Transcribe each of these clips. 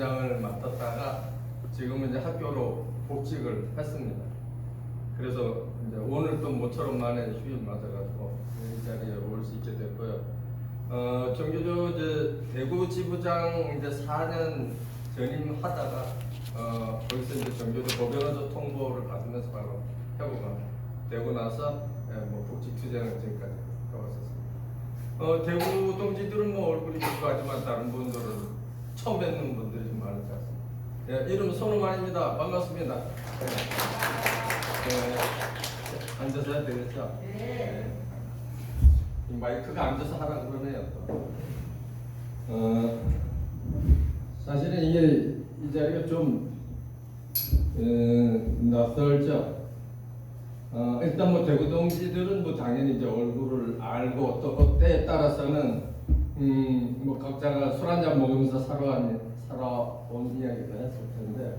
본부장을 맡았다가 지금은 이제 학교로 복직을 했습니다. 그래서 이제 오늘 또 모처럼 만에 휴일 맞아가지고 이 자리에 올 수 있게 됐고요. 정교조 이제 대구 지부장 이제 4년 전임하다가 거기서 이제 정교조 법연어조 통보를 받으면서 바로 회고가 되고 나서 뭐 복직 투쟁을 지금까지 해왔었습니다. 대구 동지들은 뭐 얼굴이 비슷하지만 다른 분들은 처음 뵙는 분들이 좀 많지 않습니다. 이름 손우만입니다. 반갑습니다. 앉아서 해야 되겠죠? 네. 이 마이크가 앉아서 하라 그러네요. 사실은 이게 이 자리가 좀 낯설죠. 일단 뭐 대구 동지들은 뭐 당연히 이제 얼굴을 알고 또 때에 따라서는 뭐 각자가 술 한잔 먹으면서 살아온 이야기도 했을 텐데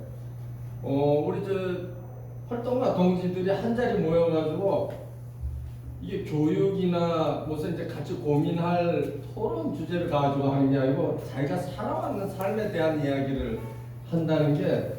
우리 저 활동가 동지들이 한 자리 모여가지고 이게 교육이나 무슨 이제 같이 고민할 토론 주제를 가지고 하는 게 아니고 자기가 살아왔는 삶에 대한 이야기를 한다는 게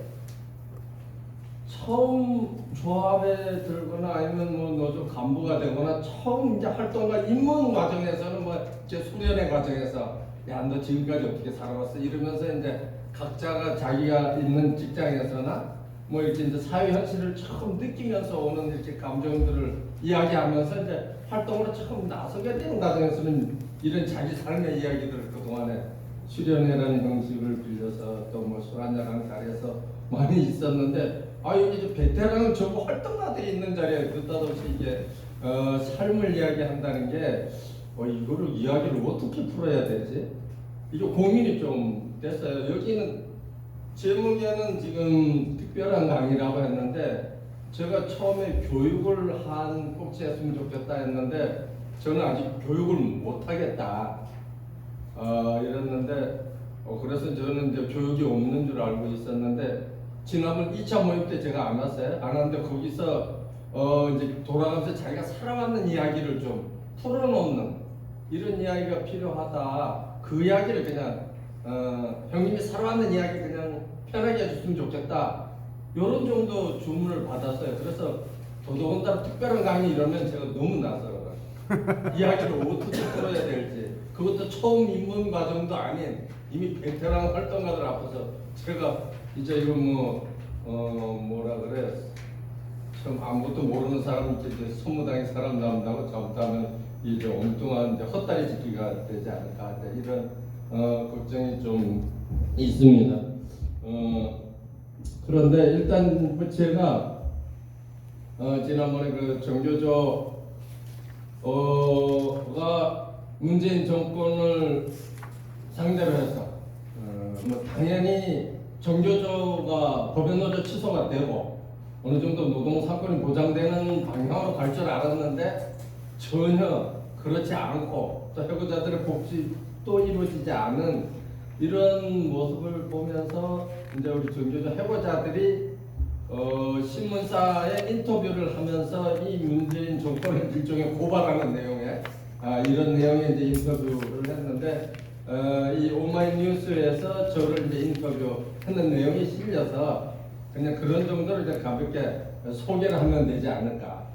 처음 조합에 들거나 아니면 뭐 노조 간부가 되거나 처음 이제 활동가 입문 과정에서는 뭐 이제 수련의 과정에서 야 너 지금까지 어떻게 살아왔어 이러면서 이제 각자가 자기가 있는 직장에서나 뭐 이렇게 이제 사회 현실을 처음 느끼면서 오는 이렇게 감정들을 이야기하면서 이제 활동으로 처음 나서게 되는 과정에서는 이런 자기 삶의 이야기들을 그 동안에 수련회라는 형식을 빌려서 또 뭐 술 한잔하는 자리에서 많이 있었는데 여기 이제 베테랑 전부 활동가들이 있는 자리에 느닷없이 이게 삶을 이야기한다는 게 이거를 이야기를 어떻게 풀어야 되지? 이게 고민이 좀 됐어요. 여기는 제목에는 지금 특별한 강의라고 했는데 제가 처음에 교육을 한 꼭지했으면 좋겠다 했는데 저는 아직 교육을 못하겠다 이랬는데 그래서 저는 이제 교육이 없는 줄 알고 있었는데 지난번 2차 모임 때 제가 안 왔어요. 안 왔는데 거기서 이제 돌아가면서 자기가 살아왔는 이야기를 좀 풀어놓는 이런 이야기가 필요하다. 그 이야기를 그냥 형님이 살아왔는 이야기 그냥 편하게 해줬으면 좋겠다. 요런 정도 주문을 받았어요. 그래서 더더군다나 특별한 강의 이러면 제가 너무 낯설어요. 이야기를 어떻게 풀어야 될지. 그것도 처음 입문 과정도 아닌 이미 베테랑 활동가들 앞에서 제가 이제 이거 뭐라 그래 참 아무것도 모르는 사람 이제 소무당의 사람 나온다고 잘못하면 이제 엉뚱한 이제 헛다리 짚기가 되지 않을까 이런 걱정이 좀 있습니다. 그런데 일단 제가 지난번에 그 정교조가 문재인 정권을 상대로 해서 뭐 당연히 정교조가 법연노조 취소가 되고 어느 정도 노동 사건이 보장되는 방향으로 갈 줄 알았는데 전혀 그렇지 않고 또 해고자들의 복지도 이루어지지 않은 이런 모습을 보면서 이제 우리 정교조 해고자들이 신문사에 인터뷰를 하면서 이 문재인 정권을 일종의 고발하는 내용의 이런 내용의 이제 인터뷰를 했는데 이 오마이뉴스에서 저를 이제 인터뷰하는 내용이 실려서 그냥 그런 정도로 이제 가볍게 소개를 하면 되지 않을까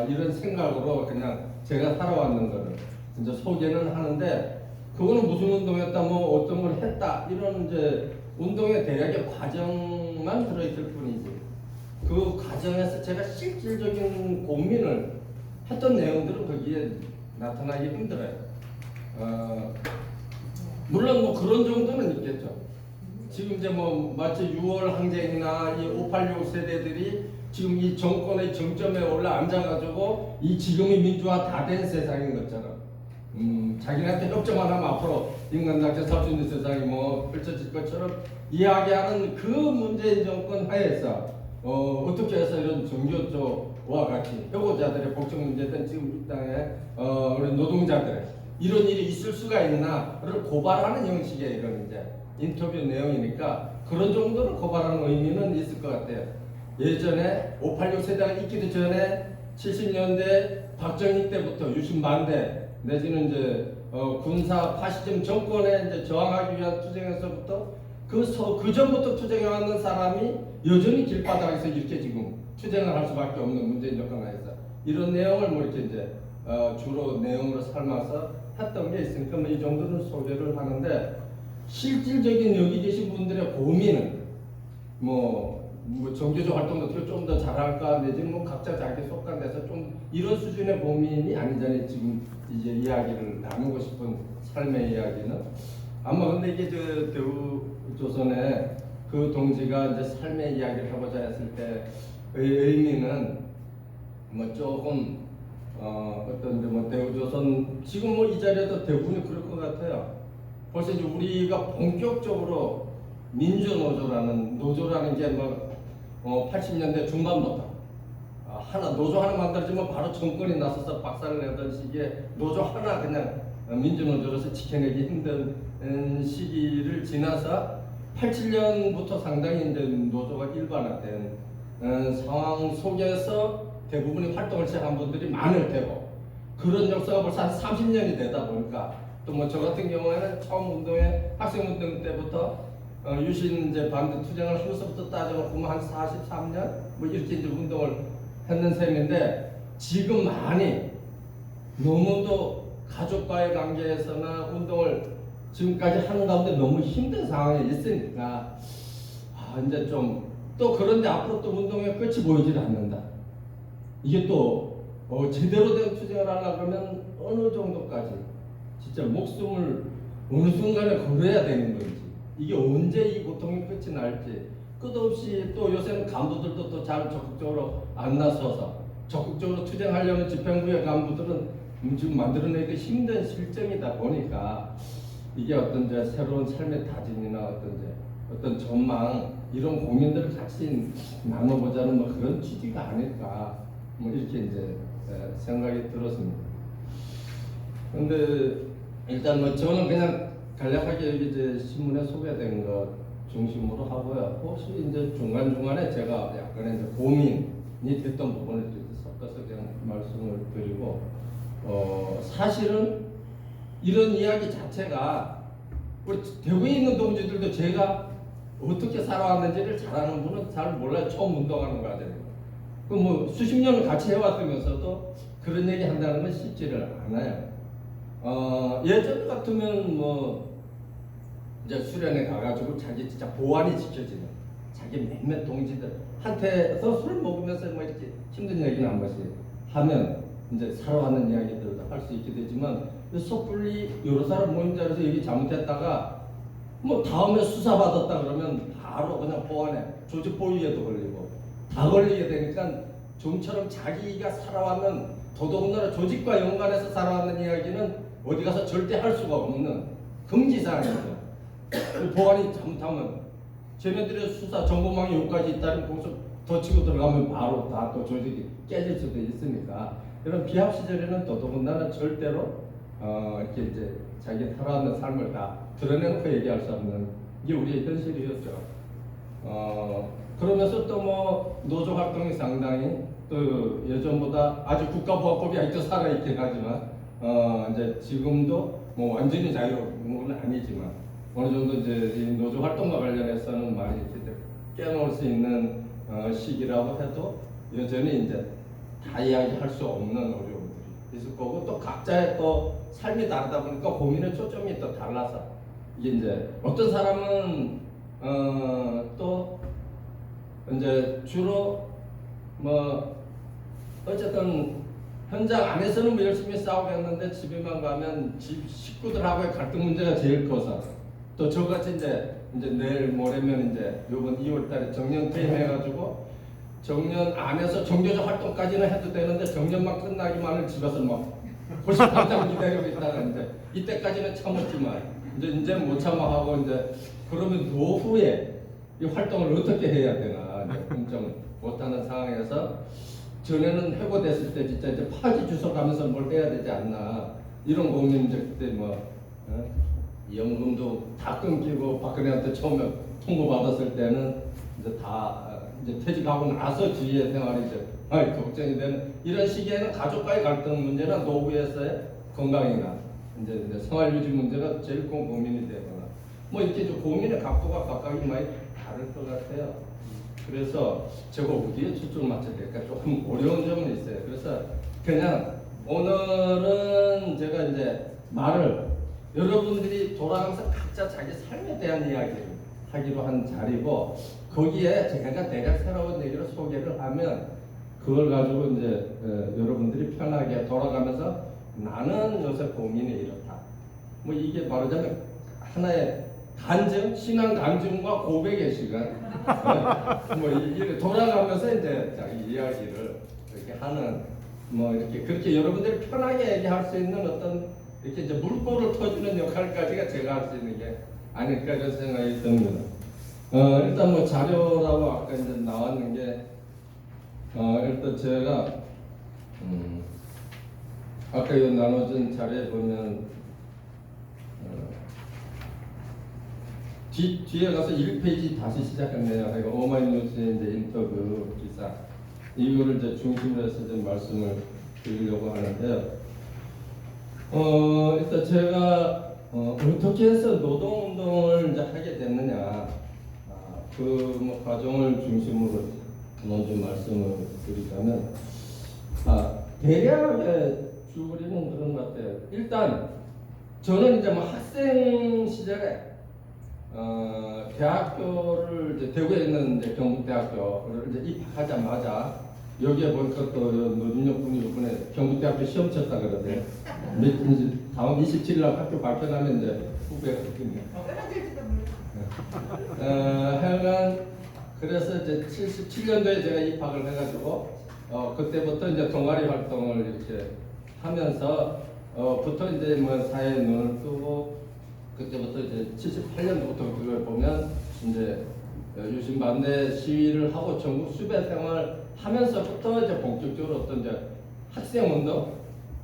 이런 생각으로 그냥 제가 살아왔는 거를 이제 소개는 하는데 그거는 무슨 운동했다 뭐 어떤 걸 했다 이런 이제 운동의 대략의 과정만 들어있을 뿐이지 그 과정에서 제가 실질적인 고민을 했던 내용들은 거기에 나타나기 힘들어요. 물론 뭐 그런 정도는 있겠죠. 지금 이제 뭐 마치 6월 항쟁이나 이 586 세대들이 지금 이 정권의 정점에 올라 앉아가지고 이 지금의 민주화 다 된 세상인 것처럼 자기네한테 협조만 하면 앞으로 인간 낙제 살 수 있는 세상이 뭐 펼쳐질 것처럼 이야기하는 그 문재인 정권 하에서 어떻게 해서 이런 정교조와 같이 해고자들의 복지 문제든 지금 이 땅에 우리 노동자들의 이런 일이 있을 수가 있나를 고발하는 형식의 이런 이제 인터뷰 내용이니까 그런 정도로 고발하는 의미는 있을 것 같아요. 예전에 586 세대가 있기도 전에 70년대 박정희 때부터 유신반대 내지는 이제 군사 파시즘 정권에 이제 저항하기 위한 투쟁에서부터 그 전부터 투쟁해왔는 사람이 여전히 길바닥에서 이렇게 지금 투쟁을 할 수밖에 없는 문재인 정권 하에서 이런 내용을 뭐 이렇게 이제 주로 내용으로 삼아서 했던 게 있으니까 뭐 이 정도는 소개를 하는데, 실질적인 여기 계신 분들의 고민은 뭐 종교적 활동도 어떻게 좀 더 잘할까, 내지는 뭐 각자 자기 속한 데서 좀 이런 수준의 고민이 아니잖아요. 지금 이제 이야기를 나누고 싶은 삶의 이야기는 아마 근데 이게 대우조선의 그 동지가 이제 삶의 이야기를 해보자 했을 때의 의미는 뭐 조금 어떤 뭐 대우조선 지금 뭐 이 자리에도 대부분이 그럴 것 같아요. 벌써 이제 우리가 본격적으로 노조라는 게 뭐 80년대 중반부터 노조 하나 만들어지면 바로 정권이 나서서 박살을 내던 시기에 노조 하나 그냥 민주노조로서 지켜내기 힘든 시기를 지나서 87년부터 상당히 이제 노조가 일반화된 상황 속에서 대부분의 활동을 시작한 분들이 많을 테고, 그런 역사가 벌써 한 30년이 되다 보니까 또 뭐 저 같은 경우에는 처음 운동회 학생운동 때부터 유신 이제 반대 투쟁을 하면서부터 따져보면 한 43년 뭐 이렇게 이제 운동을 했는 셈인데, 지금 많이 너무도 가족과의 관계에서나 운동을 지금까지 하는 가운데 너무 힘든 상황에 있으니까 이제 좀 또 그런데 앞으로 또 운동의 끝이 보이질 않는다. 이게 또 제대로 된 투쟁을 하려고 하면 어느 정도까지 진짜 목숨을 어느 순간에 걸어야 되는 건지, 이게 언제 이 고통이 끝이 날지, 끝없이 또 요새는 간부들도 또 잘 적극적으로 안 나서서 적극적으로 투쟁하려는 집행부의 간부들은 지금 만들어내기 힘든 실정이다 보니까 이게 어떤 이제 새로운 삶의 다짐이나 어떤 전망, 이런 고민들을 같이 나눠보자는 뭐 그런 취지가 아닐까 뭐 이렇게 이제 생각이 들었습니다. 근데 일단 뭐 저는 그냥 간략하게 이제 신문에 소개된 것 중심으로 하고요. 혹시 이제 중간중간에 제가 약간의 이제 고민이 됐던 부분을 섞어서 그냥 말씀을 드리고, 사실은 이런 이야기 자체가 우리 대구에 있는 동지들도 제가 어떻게 살아왔는지를 잘 아는 분은 잘 몰라요. 처음 운동하는 거 아니에요. 그 뭐 수십 년을 같이 해왔으면서도 그런 얘기 한다는 건 쉽지를 않아요. 예전 같으면 뭐 이제 수련회 가가지고 자기 진짜 보안이 지켜지는 자기 몇몇 동지들한테서 술 먹으면서 뭐 이렇게 힘든 얘기는 한 번씩 하면 이제 살아왔는 이야기들도 할 수 있게 되지만, 섣불리 여러 사람 모임 자리에서 얘기 잘못했다가 뭐 다음에 수사받았다 그러면 바로 그냥 보안에 조직 보유에도 걸리고 다 걸리게 되니까, 좀처럼 자기가 살아왔는, 더더군다나 조직과 연관해서 살아왔는 이야기는 어디 가서 절대 할 수가 없는 금지사항이죠. 보안이 잘못하면 쟤네들의 수사 정보망이 여기까지 있다면 거기서 더 치고 들어가면 바로 다 또 조직이 깨질 수도 있으니까, 이런 비합 시절에는 더더군다나 절대로 이렇게 이제 자기 살아왔는 삶을 다 드러내놓고 얘기할 수 없는 게 우리의 현실이었죠. 그러면서 또 뭐 노조 활동이 상당히 또 예전보다 아직 국가보안법이 아직도 살아있긴 하지만 이제 지금도 뭐 완전히 자유로운 건 아니지만 어느 정도 이제 이 노조 활동과 관련해서는 많이 이렇게 깨놓을 수 있는 시기라고 해도 여전히 이제 다 이야기할 수 없는 어려움들이 있을 거고, 또 각자의 또 삶이 다르다 보니까 고민의 초점이 또 달라서, 이게 이제 어떤 사람은 또 이제 주로 뭐 어쨌든 현장 안에서는 뭐 열심히 싸우겠는데 집에만 가면 집 식구들하고의 갈등 문제가 제일 커서, 또 저같이 이제 내일 모레면 이제 요번 2월달에 정년 퇴임해가지고 정년 안에서 종교적 활동까지는 해도 되는데 정년만 끝나기만을 집에서 막 고시판장 기다리고 있다가 이제 이때까지는 참았지만 이제 못 참아하고 이제 그러면 노후에 이 활동을 어떻게 해야 되나 걱정 못하는 상황에서, 전에는 해고됐을 때 진짜 이제 파지 주워 가면서 뭘 해야 되지 않나 이런 고민. 이제 그때 뭐 연금도 다 끊기고 박근혜한테 처음에 통보 받았을 때는 이제 다 이제 퇴직하고 나서 주위의 생활이 이제 걱정이 되는 이런 시기에는 가족과의 갈등 문제나 노후에서의 건강이나 이제 생활 유지 문제가 제일 큰 고민이 되거나, 뭐 이렇게 좀 고민의 각도가 각각이 많이 다를 것 같아요. 그래서 제가 어디에 초점을 맞춰야 될까 조금 어려운 점은 있어요. 그래서 그냥 오늘은 제가 이제 말을 여러분들이 돌아가면서 각자 자기 삶에 대한 이야기를 하기로 한 자리고, 거기에 제가 대략 새로운 얘기를 소개를 하면 그걸 가지고 이제 여러분들이 편하게 돌아가면서 나는 요새 고민이 이렇다, 뭐 이게 말하자면 하나의 간증, 신앙 간증과 고백의 시간, 뭐 이렇게 돌아가면서 이제 자기 이야기를 이렇게 하는, 뭐 이렇게 그렇게 여러분들이 편하게 얘기할 수 있는 어떤 이렇게 이제 물꼬를 터주는 역할까지가 제가 할 수 있는 게 아닐까 이런 생각이 듭니다. 일단 뭐 자료라고 아까 이제 나왔는 게, 일단 제가 아까 이 나눠진 자료에 보면 뒤에 가서 1페이지 다시 시작했네요. 그러니까 오마이뉴스의 이제 인터뷰 기사, 이거를 이제 중심으로 해서 좀 말씀을 드리려고 하는데요. 일단 제가 어떻게 해서 노동운동을 이제 하게 됐느냐, 그 뭐 과정을 중심으로 먼저 말씀을 드리자면, 대략의 줄거리는 그런 것 같아요. 일단 저는 이제 뭐 학생 시절에 대학교를 이제 대구에 있는 이제 경북대학교를 이제 입학하자마자, 여기에 보니까 또 노준혁 군이 이번에 경북대학교 시험 쳤다 그러대요. 다음 27일 날 학교 발표나면 이제 후배가 있거든요. 하여간 그래서 이제 77년도에 제가 입학을 해가지고 그때부터 이제 동아리 활동을 이렇게 하면서 부터 이제 뭐 사회에 눈을 뜨고, 그때부터 이제 78년도부터 그걸 보면 이제 유신 반대 시위를 하고 전국 수배 생활 하면서부터 이제 본격적으로 어떤 이제 학생 운동,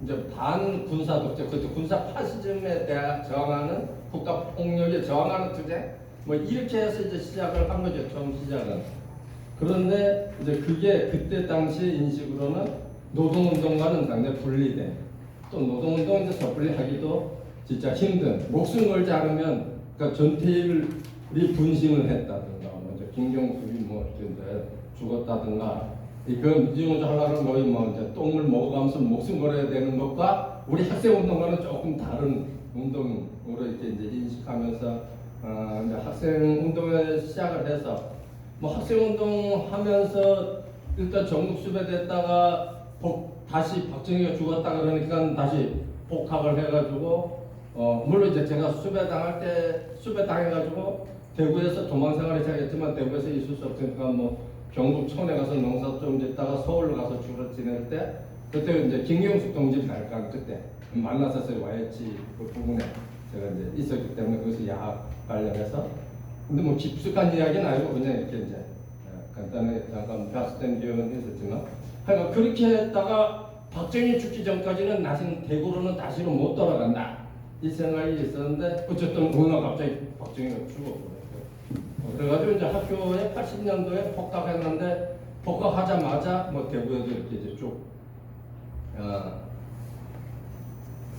이제 반군사 독재, 그때 군사 파시즘에 대해 저항하는, 국가 폭력에 저항하는 투쟁, 뭐 이렇게 해서 이제 시작을 한 거죠, 처음 시작은. 그런데 이제 그게 그때 당시 인식으로는 노동운동과는 상당히 분리돼. 또 노동운동 이제 섣불리 하기도 진짜 힘든, 목숨 걸지 않으면, 그러니까 전태일이 분신을 했다든가, 먼저 김경숙이 뭐 이제 죽었다든가, 이건 민주운동 하려면 거의 뭐 이제 똥을 먹어가면서 목숨 걸어야 되는 것과 우리 학생 운동과는 조금 다른 운동으로 이렇게 이제 인식하면서 이제 학생 운동에 시작을 해서, 뭐 학생 운동 하면서 일단 전국 수배됐다가 다시 박정희가 죽었다 그러니까 다시 복학을 해가지고, 물론 이제 제가 수배 당해가지고 대구에서 도망 생활을 시작했지만 대구에서 있을 수 없으니까 뭐 경북천에 가서 농사 좀 짓다가 서울 가서 주로 지낼 때, 그때 이제 김경숙 동지 발간 그때 만났었어요. YH 그 부분에 제가 이제 있었기 때문에 거기서 야학 관련해서. 근데 뭐 깊숙한 이야기는 아니고 그냥 이렇게 이제 간단히 잠깐 봤던 기억은 있었지만, 하여간 그렇게 했다가 박정희 죽기 전까지는 다시는 대구로는 다시는 못 돌아간다 이 생각이 있었는데, 어쨌든 어느 날 갑자기 박정희가 죽어버렸어요. 그래가지고 이제 학교에 80년도에 복학했는데, 복학하자마자 뭐 대구에도 이렇게 이제 쭉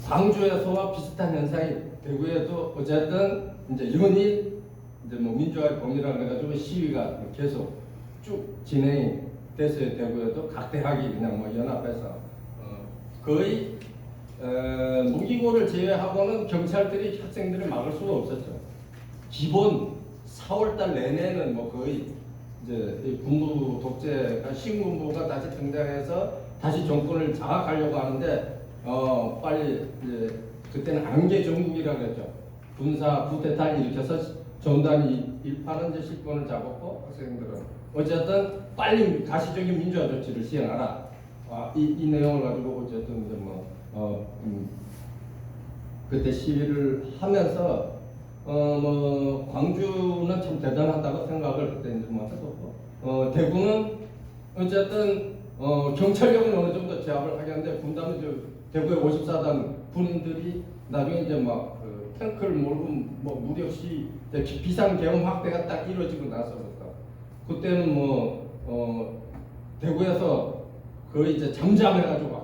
광주에서와 비슷한 현상이 대구에도 어쨌든 이제 연일 이제 뭐 민주화의 봄이라 그래가지고 시위가 계속 쭉 진행이 됐어요. 대구에도 각 대학이 그냥 뭐 연합해서 거의 무기고를 제외하고는 경찰들이 학생들을 막을 수가 없었죠. 기본 4월달 내내는 뭐 거의 이제 군부 독재가, 신군부가 다시 등장해서 다시 정권을 장악하려고 하는데, 빨리 이제 그때는 안개 정국이라고 했죠. 군사 쿠데타를 일으켜서 전단이 일파는 이제 실권을 잡았고, 학생들은 어쨌든 빨리 가시적인 민주화 조치를 시행하라. 이 내용을 가지고 어쨌든 이제 그때 시위를 하면서 뭐 광주는 참 대단하다고 생각을 그때 이제 뭐 했었고, 대구는 어쨌든 경찰력은 어느 정도 제압을 하겠는데, 분담은 이제 대구의 54단 군인들이 나중에 이제 막 탱크를 몰고 뭐 무력 시 비상 계엄 확대가 딱 이루어지고 나서부터, 그때는 대구에서 거의 이제 잠잠해가지고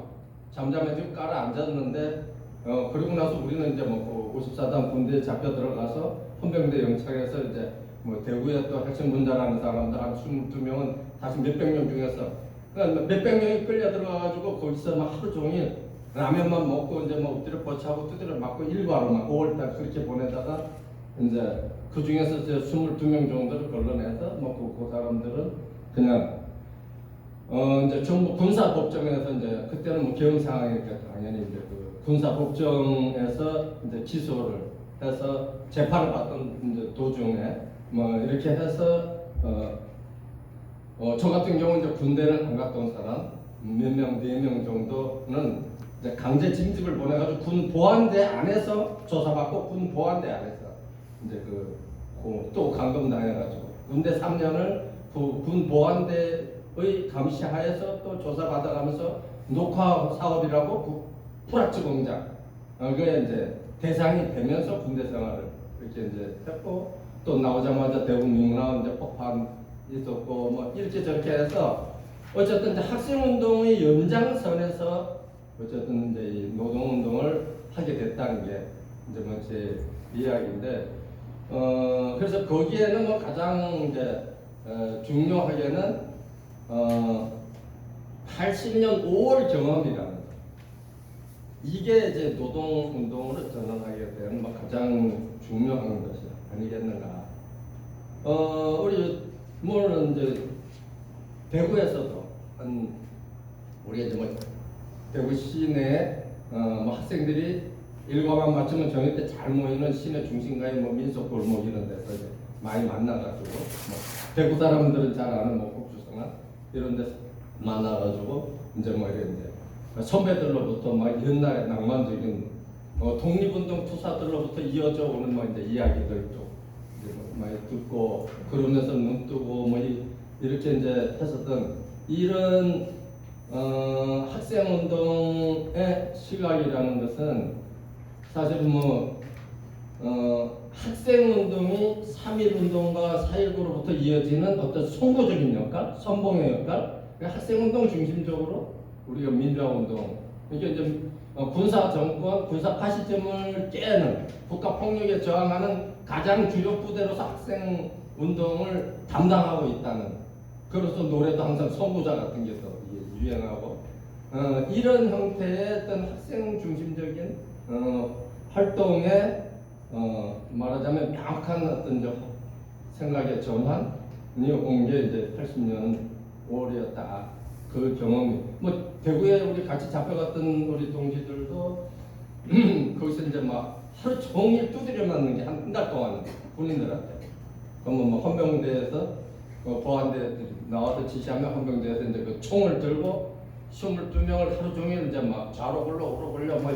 깔아 앉았는데, 그리고 나서 우리는 이제 뭐 54단 군대에 잡혀 들어가서 헌병대 영창에서 이제 뭐 대구에 또 핵심 분자라는 사람들 한 22명은 다시 몇백 명 중에서 그러니까 몇백 명이 끌려 들어가가지고 거기서 막 하루 종일 라면만 먹고 이제 뭐 엎드려 뻗쳐하고 두드려 맞고 일과로 막 5월달 그렇게 보내다가 이제 그 중에서 이제 22명 정도를 걸러내서 뭐 그 사람들은 그냥 이제 전부 군사법정에서 이제 그때는 뭐 계엄 상황이니까 당연히 이제 그 군사법정에서 이제 기소를 해서 재판을 받던 이제 도중에 뭐 이렇게 해서 저 같은 경우 이제 군대를 안 갔다 온 사람 몇 명, 4명 정도는 이제 강제 징집을 보내가지고 군 보안대 안에서 조사받고 군 보안대 안에서 이제 또 감금당해가지고 군대 3년을 그 군 보안대의 감시하에서 또 조사받아가면서 녹화 사업이라고 프락치 공장 그게 이제 대상이 되면서 군대 생활을 이렇게 이제 했고 또 나오자마자 대구 민나원 이제 폭파 있었고 뭐 이렇게 저렇게 해서 어쨌든 이제 학생운동의 연장선에서 어쨌든 이제 이 노동운동을 하게 됐다는 게 이제 뭐 제 이야기인데 그래서 거기에는 뭐 가장 이제 중요하게는 80년 5월 경험이라는 거. 이게 이제 노동운동으로 전환하게 된 뭐 가장 중요한 것이 아니겠는가. 우리 물론 이제 대구에서도 한 우리 이제 뭐 대구 시내 뭐 학생들이 일과만 맞추면 저녁 때 잘 모이는 시내 중심가에 뭐 민속 골목 이런 데서 이제 많이 만나가지고 뭐 대구 사람들은 잘 아는 뭐 국주성안 이런 데서 만나가지고 이제 뭐 이런 이제 선배들로부터 막 옛날에 낭만적인 독립운동 투사들로부터 이어져 오는 뭐 이제 이야기들 또 이제 뭐 많이 듣고 그러면서 눈 뜨고 뭐 이렇게 이제 했었던 이런 학생운동의 시각이라는 것은 사실 뭐 학생운동이 3.1운동과 4.19로부터 이어지는 어떤 송구적인 역할, 선봉의 역할, 학생운동 중심적으로 우리가 민주화운동, 이게 이제 군사 정권, 군사 파시즘을 깨는 국가폭력에 저항하는 가장 주력 부대로서 학생운동을 담당하고 있다는. 그래서 노래도 항상 선구자 같은 게 또 유행하고 이런 형태의 어떤 학생 중심적인 활동에 말하자면 명확한 어떤 생각의 전환이 온 게 이제 80년 5월이었다. 그 경험이 뭐 대구에 우리 같이 잡혀갔던 우리 동지들도 거기서 이제 막 하루 종일 두드려 맞는 게 한 달 동안 군인들한테. 그러면 뭐 헌병대에서 보안대들이 나와서 지시하면 헌병대에서 이제 그 총을 들고 22명을 하루 종일 이제 막 좌로 굴러 우로 굴려 뭐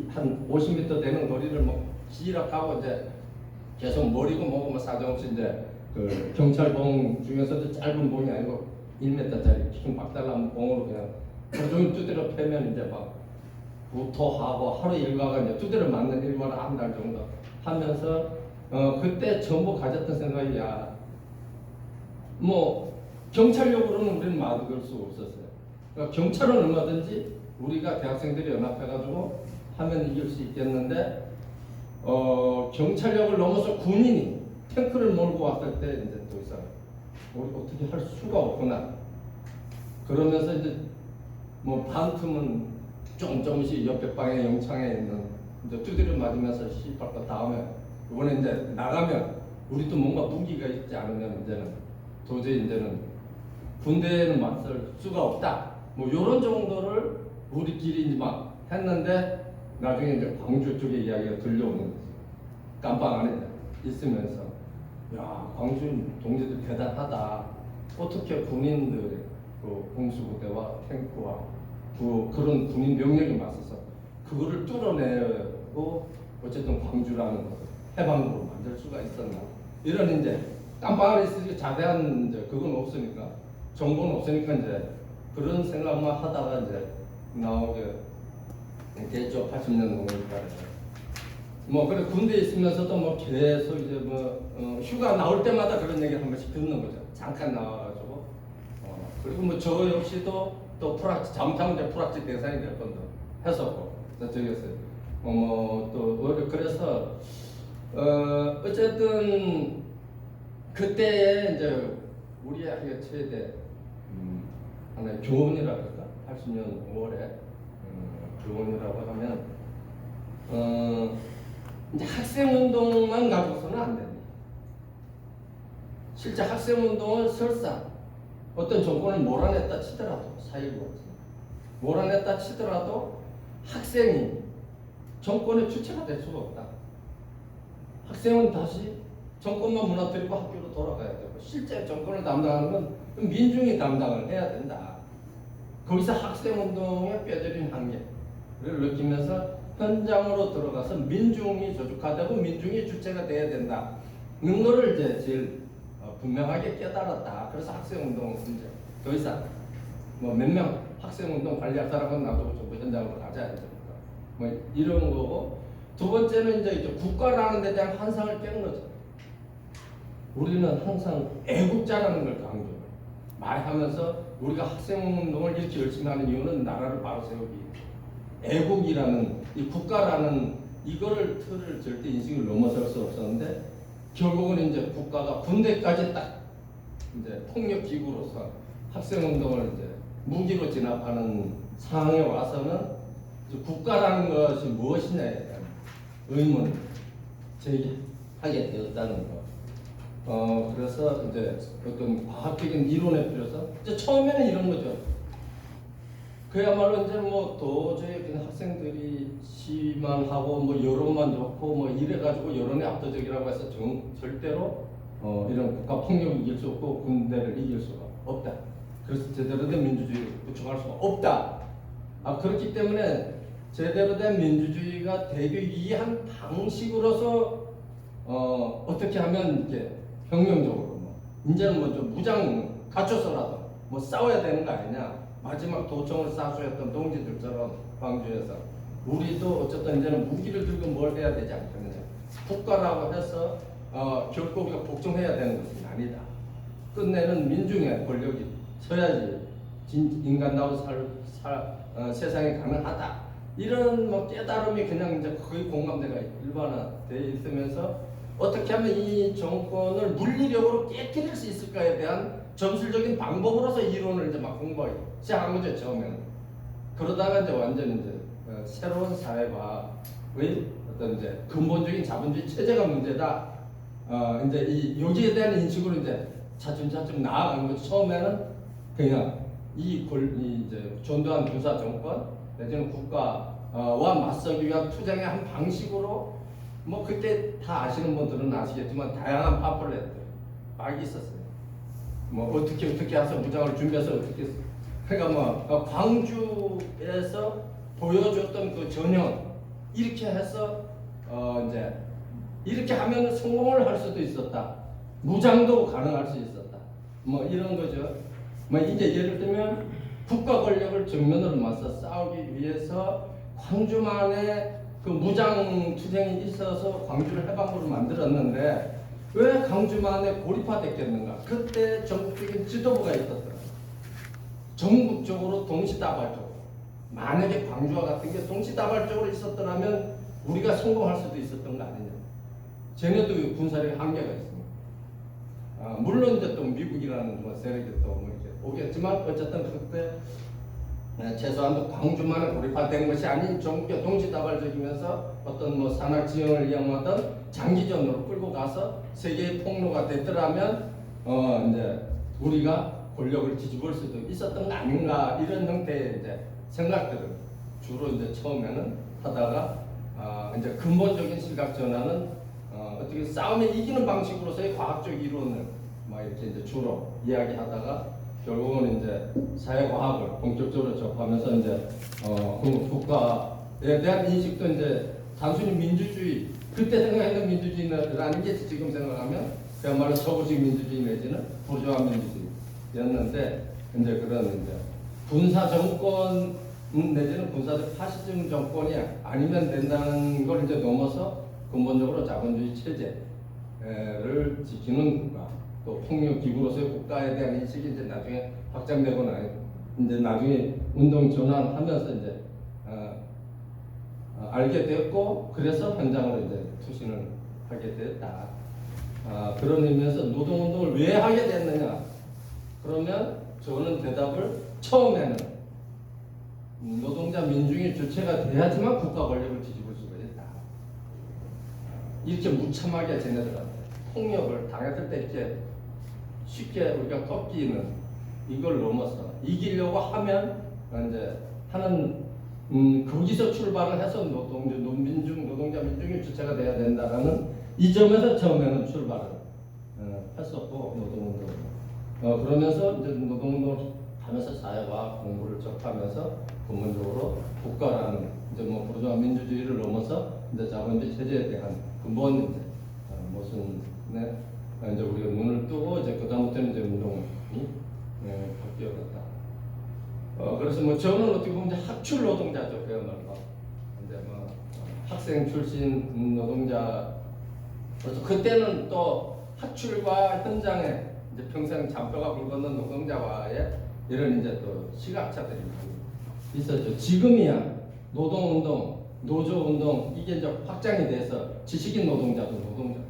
한 50m 되는 거리를 뭐 지락하고 이제 계속 머리고 뭐고 뭐 사정없이 이제 그 경찰봉 중에서도 짧은 봉이 아니고 1m짜리 킹 박달난 봉으로 그냥 하루 종일 두드려 패면 이제 막 구토하고 하루 일과가 이제 두드려 맞는 일과를 한 달 정도 하면서 그때 전부 가졌던 생각이 뭐 경찰력으로는 우리는 막을 수 없었어요. 그러니까 경찰은 얼마든지 우리가 대학생들이 연합해가지고 하면 이길 수 있겠는데 경찰력을 넘어서 군인이 탱크를 몰고 왔을 때 이제 더 이상 우리 어떻게 할 수가 없구나. 그러면서 이제 뭐 반틈은 조금씩 옆에 방에 영창에 있는 이제 두드려 맞으면서 씨발 거 다음에 이번에 이제 나가면 우리도 뭔가 무기가 있지 않으면 이제는 도저히 이제는 군대에는 맞설 수가 없다. 뭐 이런 정도를 우리끼리 막 했는데 나중에 이제 광주 쪽의 이야기가 들려오는 거지. 깜빵 안에 있으면서 야 광주 동지들 대단하다. 어떻게 군인들의 그 공수부대와 탱크와 그런 군인 병력이 맞서서 그거를 뚫어내고 어쨌든 광주라는 것을 해방으로 만들 수가 있었나. 이런 이제 깜빵 안에 있으니까 자세한 이제 그건 없으니까 정보는 없으니까 이제 그런 생각만 하다가 이제 나오게 됐죠. 80년 농이니까. 뭐 그래 군대에 있으면서도 뭐 계속 이제 뭐 휴가 나올 때마다 그런 얘기 한 번씩 듣는 거죠. 잠깐 나와가지고 그리고 뭐 저 역시도 또 프락치 잠깐 이제 프락치 대상이 될 건도 했었고 저기였어요. 그래서 어쨌든 그때에 이제 우리의 최대 하나의 교훈이라 그럴까? 80년 5월에 교훈이라고 하면 이제 학생운동만 가지고서는 안 됩니다. 실제 학생운동은 설사 어떤 정권을 몰아냈다 치더라도 4.19 몰아냈다 치더라도 학생이 정권의 주체가 될 수가 없다. 학생은 다시 정권만 무너뜨리고 학교로 돌아가야 되고 실제 정권을 담당하는 건 민중이 담당을 해야 된다. 거기서 학생운동의 뼈저린 한계를 느끼면서 현장으로 들어가서 민중이 조직화되고 민중이 주체가 돼야 된다는 거를 이제 제일 분명하게 깨달았다. 그래서 학생운동은 이제 더 이상 뭐 몇 명 학생운동 관리할 사람은 놔두고 좀 현장으로 가자 이제 뭐 이런 거고, 두 번째는 이제 국가라는 데 대한 환상을 깨는 거죠. 우리는 항상 애국자라는 걸 강조해요. 말하면서 우리가 학생운동을 이렇게 열심히 하는 이유는 나라를 바로 세우기, 애국이라는 이 국가라는 이거를 틀을 절대 인식을 넘어설 수 없었는데, 결국은 이제 국가가 군대까지 딱 이제 폭력 기구로서 학생운동을 이제 무기로 진압하는 상황에 와서는 국가라는 것이 무엇이냐에 대한 의문을 제기하게 되었다는 거. 그래서 이제 어떤 과학적인 이론에 필요해서 이제 처음에는 이런 거죠. 그야말로 이제 뭐 도저히 그냥 학생들이 시만하고 뭐 여론만 좋고 뭐 이래가지고 여론이 압도적이라고 해서 절대로 이런 국가 폭력을 이길 수 없고 군대를 이길 수가 없다. 그래서 제대로 된 민주주의를 구축할 수가 없다. 그렇기 때문에 제대로 된 민주주의가 되기 위한 방식으로서 어떻게 하면 이제 혁명적으로 이제는 뭐 좀 무장 갖춰서라도 뭐 싸워야 되는 거 아니냐. 마지막 도청을 쏴주었던 동지들처럼 광주에서 우리도 어쨌든 이제는 무기를 들고 뭘 해야 되지 않겠느냐. 국가라고 해서 결코 우리가 복종해야 되는 것은 아니다. 끝내는 민중의 권력이 서야지 인간다운 세상이 가능하다. 이런 뭐 깨달음이 그냥 이제 거의 공감대가 일반화되어 있으면서 어떻게 하면 이 정권을 물리력으로 깨뜨릴 수 있을까에 대한 점술적인 방법으로서 이론을 이제 막 공부하기 시작한 거죠, 처음에는. 그러다가 이제 완전 이제 새로운 사회과의 어떤 이제 근본적인 자본주의 체제가 문제다. 이제 여기에 대한 인식으로 이제 차츰차츰 나아간 거죠. 처음에는 그냥 이제 전두환 군사 정권 내지는 국가와 맞서기 위한 투쟁의 한 방식으로 뭐 그때 다 아시는 분들은 아시겠지만 다양한 파플렛들 막 있었어요. 뭐 어떻게 해서 무장을 준비해서 어떻게 했어. 그러니까 뭐 광주에서 보여줬던 그 전형 이렇게 해서 이제 이렇게 하면 성공을 할 수도 있었다. 무장도 가능할 수 있었다. 뭐 이런 거죠. 뭐 이제 예를 들면 국가 권력을 정면으로 맞서 싸우기 위해서 광주만의 그 무장 투쟁이 있어서 광주를 해방으로 만들었는데 왜 광주만에 고립화됐겠는가? 그때 전국적인 지도부가 있었더라. 전국적으로 동시다발적으로. 만약에 광주와 같은 게 동시다발적으로 있었더라면 우리가 성공할 수도 있었던 거 아니냐. 쟤네도 군사력의 한계가 있습니다. 물론 이제 또 미국이라는 뭐 세력이 또 뭐 이렇게 오겠지만 어쨌든 그때 최소한 광주만에 고립화된 것이 아닌 전국의 동시다발적이면서 어떤 뭐 산악 지형을 이용하던 장기전으로 끌고 가서 세계의 폭로가 됐더라면 이제 우리가 권력을 뒤집을 수도 있었던 거 아닌가 이런 형태의 이제 생각들을 주로 이제 처음에는 하다가 이제 근본적인 시각 전환은 어떻게 싸움에 이기는 방식으로서의 과학적 이론을 막 이렇게 이제 주로 이야기하다가 결국은 이제 사회과학을 본격적으로 접하면서 이제 국가에 대한 인식도 이제 단순히 민주주의 그때 생각했던 민주주의라는 게 지금 생각하면 그야말로 서구식 민주주의 내지는 부르주아 민주주의였는데 이제 그런 이제 군사 정권 내지는 군사적 파시즘 정권이 아니면 된다는 걸 이제 넘어서 근본적으로 자본주의 체제를 지키는 국가. 또 폭력 기구로서의 국가에 대한 인식이 이제 나중에 확장되거나 이제 나중에 운동 전환하면서 이제 알게 됐고 그래서 현장으로 이제 투신을 하게 됐다. 그런 의미에서 노동운동을 왜 하게 됐느냐? 그러면 저는 대답을 처음에는 노동자 민중이 주체가 돼야지만 국가 권력을 뒤집을 수가 있다. 이렇게 무참하게 쟤네들한테 폭력을 당했을 때 이렇게 쉽게 우리가 꺾이는 이걸 넘어서 이기려고 하면 이제 하는 거기서 출발을 해서 노동자 민중이 주체가 돼야 된다라는 이 점에서 처음에는 출발을 했었고 노동운동 그러면서 이제 노동운동 하면서 사회와 공부를 접하면서 근본적으로 국가라는 이제 뭐 부르주아 민주주의를 넘어서 이제 자본주의 체제에 대한 근본 이제 모순에 이제 우리가 눈을 뜨고 이제 그다음부터는 이제 운동이 바뀌어갔다. 그래서 뭐 저는 어떻게 보면 이제 학출 노동자죠, 그야말로. 이제 뭐 학생 출신 노동자. 그래서 그때는 또 학출과 현장에 이제 평생 잔뼈가 굵었는 노동자와의 이런 이제 또 시각차들이 있었죠. 지금이야 노동운동, 노조운동 이게 이제 확장이 돼서 지식인 노동자도 노동자.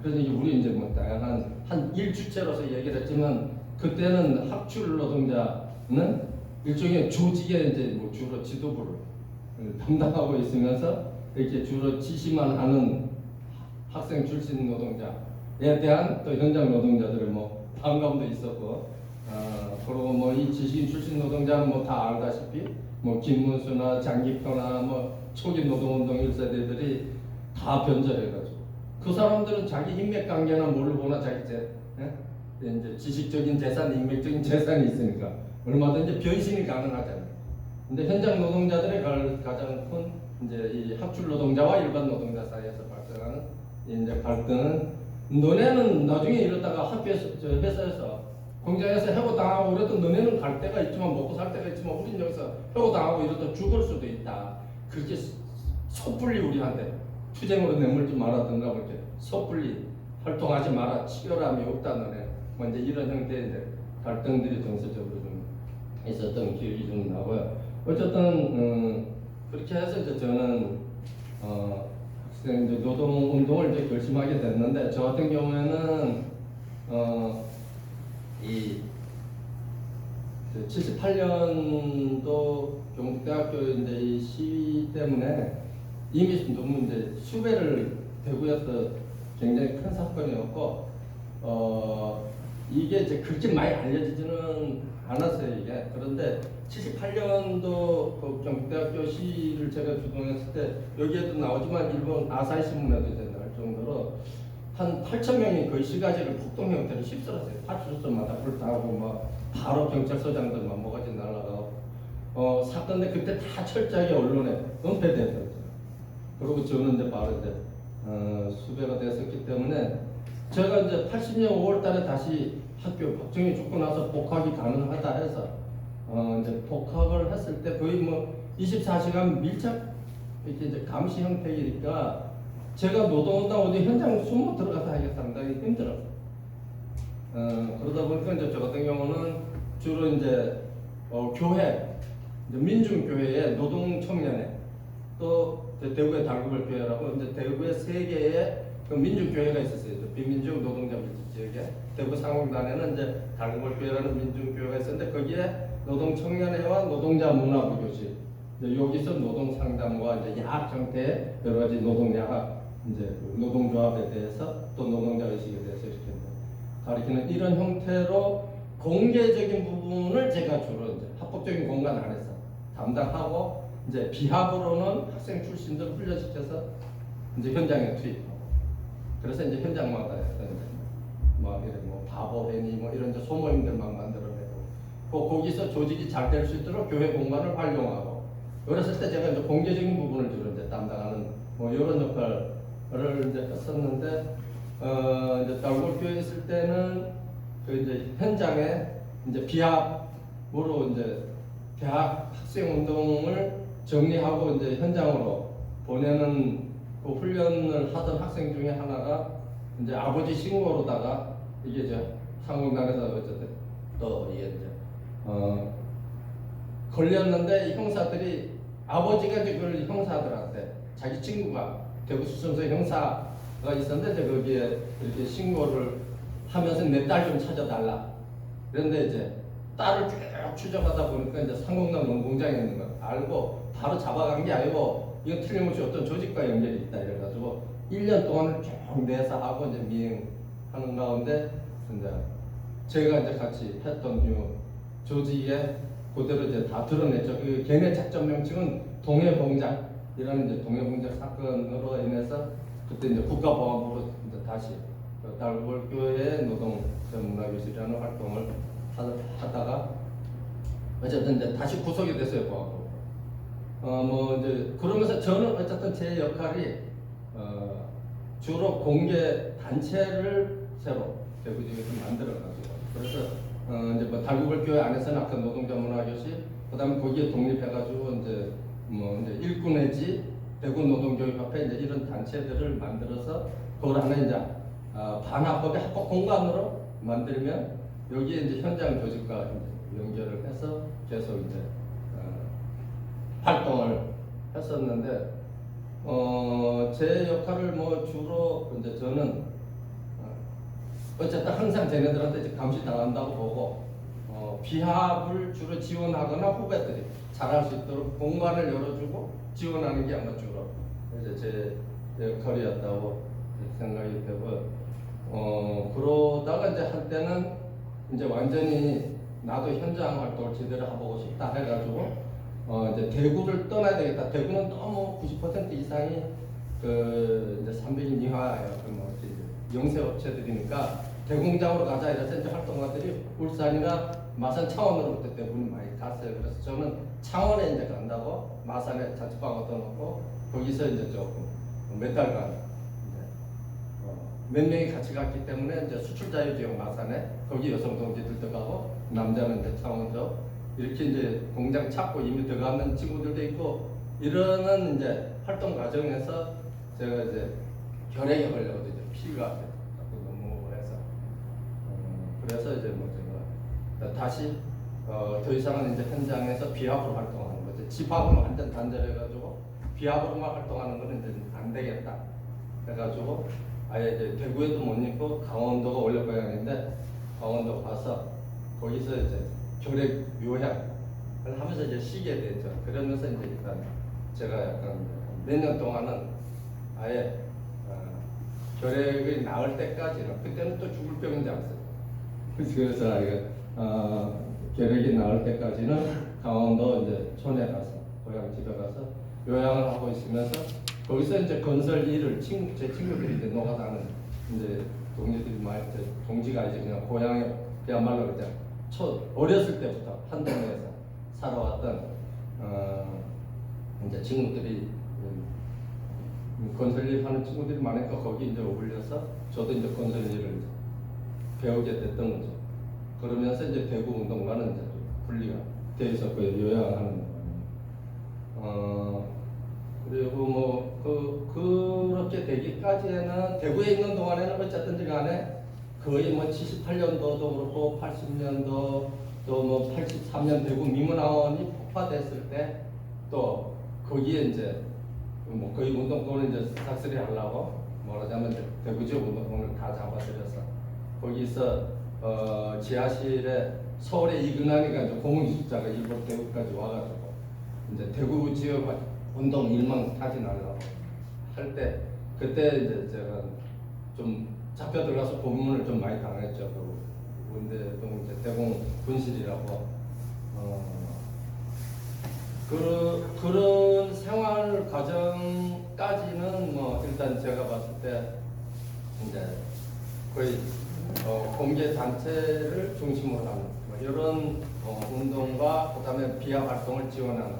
그래서 이제 우리 이제 뭐 다양한 한 일주체로서 얘기를 했지만 그때는 학출 노동자는 일종의 조직에 이제 뭐 주로 지도부를 담당하고 있으면서 이렇게 주로 지시만 하는 학생 출신 노동자에 대한 또 현장 노동자들의 뭐 반감도 있었고, 그리고 뭐 이 지식인 출신 노동자는 뭐 다 알다시피 뭐 김문수나 장기표나 뭐 초기 노동운동 1세대들이 다 변절해가지고 그 사람들은 자기 인맥 관계나 뭘로 보나 자기 이제 지식적인 재산, 인맥적인 재산이 있으니까 얼마든지 변신이 가능하잖아요. 근데 현장 노동자들의 가장 큰 이제 이 학출 노동자와 일반 노동자 사이에서 발생하는 이제 갈등은 너네는 나중에 이러다가 학교에서 회사에서 공장에서 해고 당하고 그래도 너네는 갈 데가 있지만 먹고 살 데가 있지만 우린 여기서 해고 당하고 이러다 죽을 수도 있다. 그렇게 섣불리 우리한테 투쟁으로 내몰지 말아든가 그렇게 섣불리 활동하지 마라. 치열함이 없다 너네. 뭐 이제 이런 형태의 이제 갈등들이 정서적으로 좀 있었던 기억이 좀 나고요. 어쨌든 그렇게 해서 이제 저는 학생 노동 운동을 이제 결심하게 됐는데 저 같은 경우에는 이 78년도 경북대학교 이제 이 시위 때문에 이미 너무 이제 수배를 대구에서 굉장히 큰 사건이었고 이게 이제 그렇게 많이 알려지지는 않았어요 이게. 그런데 78년도 그 경북대학교 시위를 제가 주동했을 때 여기에도 나오지만 일본 아사히 신문에도 이제 나올 정도로 한 8,000명이 거의 시가지를 폭동 형태로 휩쓸었어요. 파출소마다 불타고 막 바로 경찰서장들만 뭐가지 날아가고 사건인데 그때 다 철저하게 언론에 은폐되었죠. 그리고 저는 이제 바로 이제 수배가 됐었기 때문에 제가 이제 80년 5월달에 다시 학교 박정희 죽고 나서 복학이 가능하다 해서 이제 복학을 했을 때 거의 뭐 24시간 밀착 이렇게 이제 감시 형태이니까 제가 노동운동 어디 현장 숨어 들어가서 하기가 상당히 힘들었어요. 그러다 보니까 이제 저 같은 경우는 주로 이제 교회, 이제 민중교회의 노동청년회 또 대구의 달구벌교회라고 이제 대구에 3개의 그 민중교회가 있었어요. 비민중 노동자 밀집 지역에 대구 상홍단에는 이제 달구벌교회라는 민중교회가 있었는데 거기에 노동청년회와 노동자 문화부교실 여기서 노동상담과 이제 야학 형태의 여러 가지 노동야학 이제 노동조합에 대해서 또 노동자 의식에 대해서 이렇게 가르치는 이런 형태로 공개적인 부분을 제가 주로 이제 합법적인 공간 안에서 담당하고 이제 비합으로는 학생 출신들 훈련시켜서 이제 현장에 투입하고 그래서 이제 현장마다 이제 뭐 이런 뭐 바보회니 뭐 이런 이제 소모임들 막 만들어내고 거기서 조직이 잘 될 수 있도록 교회 공간을 활용하고 그랬을 때 제가 이제 공개적인 부분을 주로 이제 담당하는 뭐 이런 역할을 이제 했었는데 이제 달골교회에 있을 때는 그 이제 현장에 이제 비합으로 이제 대학 학생 운동을 정리하고 이제 현장으로 보내는 그 훈련을 하던 학생 중에 하나가 이제 아버지 신고로다가 이게 이제 상공단에서 어쨌든 또 이게 이제 걸렸는데 이 형사들이 아버지가 이제 그걸 형사들한테 자기 친구가 대구 수성서 형사가 있었는데 이제 거기에 이렇게 신고를 하면서 내 딸 좀 찾아달라. 그런데 이제 딸을 쭉 추적하다 보니까 이제 상공남 농공장에 있는 거 알고 바로 잡아간 게 아니고 이건 틀림없이 어떤 조직과 연결이 있다 이래가지고 1년 동안을 쭉 내서 하고 이제 미행하는 가운데 이제 제가 이제 같이 했던 이 조직에 그대로 이제 다 드러냈죠. 그 걔네 작전 명칭은 동해봉작이라는 이제 동해봉작 사건으로 인해서 그때 이제 국가보안부로 이제 다시 달골교회 노동문화교실이라는 활동을 하다가 어쨌든 이제 다시 구속이 됐어요, 보안부. 뭐 이제 그러면서 저는 어쨌든 제 역할이 주로 공개 단체를 새로 대구지에서 만들어가지고 그래서 이제 뭐 달구벌교회 안에서는 아까 노동자문화교실, 그다음에 거기에 독립해가지고 이제 뭐 이제 일꾼회지, 대구 노동교육협회 이제 이런 단체들을 만들어서 그걸 하나 이제 반합법의 합법 공간으로 만들면 여기에 이제 현장 조직과 이제 연결을 해서 계속 이제 활동을 했었는데 제 역할을 뭐 주로 이제 저는 어쨌든 항상 쟤네들한테 이제 감시 당한다고 보고 비합을 주로 지원하거나 후배들이 잘할 수 있도록 공간을 열어주고 지원하는 게 아마 주로 이제 제 역할이었다고 생각이 되고 그러다가 이제 한때는 이제 완전히 나도 현장 활동을 제대로 해보고 싶다 해가지고 이제 대구를 떠나야 되겠다. 대구는 너무 90% 이상이 그 이제 300인 이하의 뭐 영세 업체들이니까 대공장으로 가자 이래서 이제 활동가들이 울산이나 마산 창원으로 그때 대부분 많이 갔어요. 그래서 저는 창원에 이제 간다고 마산에 자취방 얻어놓고 거기서 이제 조금 몇 달간 몇 명이 같이 갔기 때문에 이제 수출자유지역 마산에 거기 여성 동지들도 가고 남자는 이제 창원도 이렇게 이제 공장 찾고 이미 들어가는 친구들도 있고 이러는 이제 활동 과정에서 제가 이제 결핵에 걸려서 이제 피가 자꾸 너무 해서 그래서 이제 뭐 제가 다시 더 이상은 이제 현장에서 비합으로 활동하는 거죠. 집합으로 완전 단절해가지고 비합으로만 활동하는 거는 이제 안 되겠다 해가지고 아예 이제 대구에도 못 있고 강원도가 원래 고향인데 강원도 가서 거기서 이제 결핵 요양을 하면서 이제 쉬게 됐죠. 그러면서 이제 일단 제가 약간 몇 년 동안은 아예 결핵이 나을 때까지는 그때는 또 죽을 병인 줄 알았어요. 그래서 아예 결핵이 나을 때까지는 강원도 이제 촌에 가서 고향 집에 가서 요양을 하고 있으면서 거기서 이제 건설 일을 제 친구들이 이제 노가다는 이제 동지들이 많이 동지가 이제 그냥 고향에 그야말로 그냥 어렸을 때부터 한 동네에서 살아왔던 이제 친구들이 건설 일 하는 친구들이 많으니까 거기 이제 어울려서 저도 이제 건설 일을 배우게 됐던 거죠. 그러면서 이제 대구 운동가는 이제 분리가 돼 있었고요. 요양하는 그리고 뭐 그렇게 되기까지는 대구에 있는 동안에는 어쨌든지 간에 거의 뭐 78년도도 그렇고 80년도 또 뭐 83년 대구 미문화원이 폭파됐을 때 또 거기에 이제 뭐 거의 운동권을 이제 싹쓸이 하려고 말하자면 대구 지역 운동권을 다 잡아들여서 거기서 지하실에 서울의 이근환이가 이제 공익수자가 일본 대구까지 와가지고 이제 대구 지역 운동 일망 타진하려고 할 때 그때 이제 제가 좀 잡혀 들어가서 고문을 좀 많이 당했죠. 근데 또 이제 대공 분실이라고 그런 생활 과정까지는 뭐 일단 제가 봤을 때 이제 거의 공개 단체를 중심으로 하는 뭐 이런 운동과 그다음에 비하 활동을 지원하는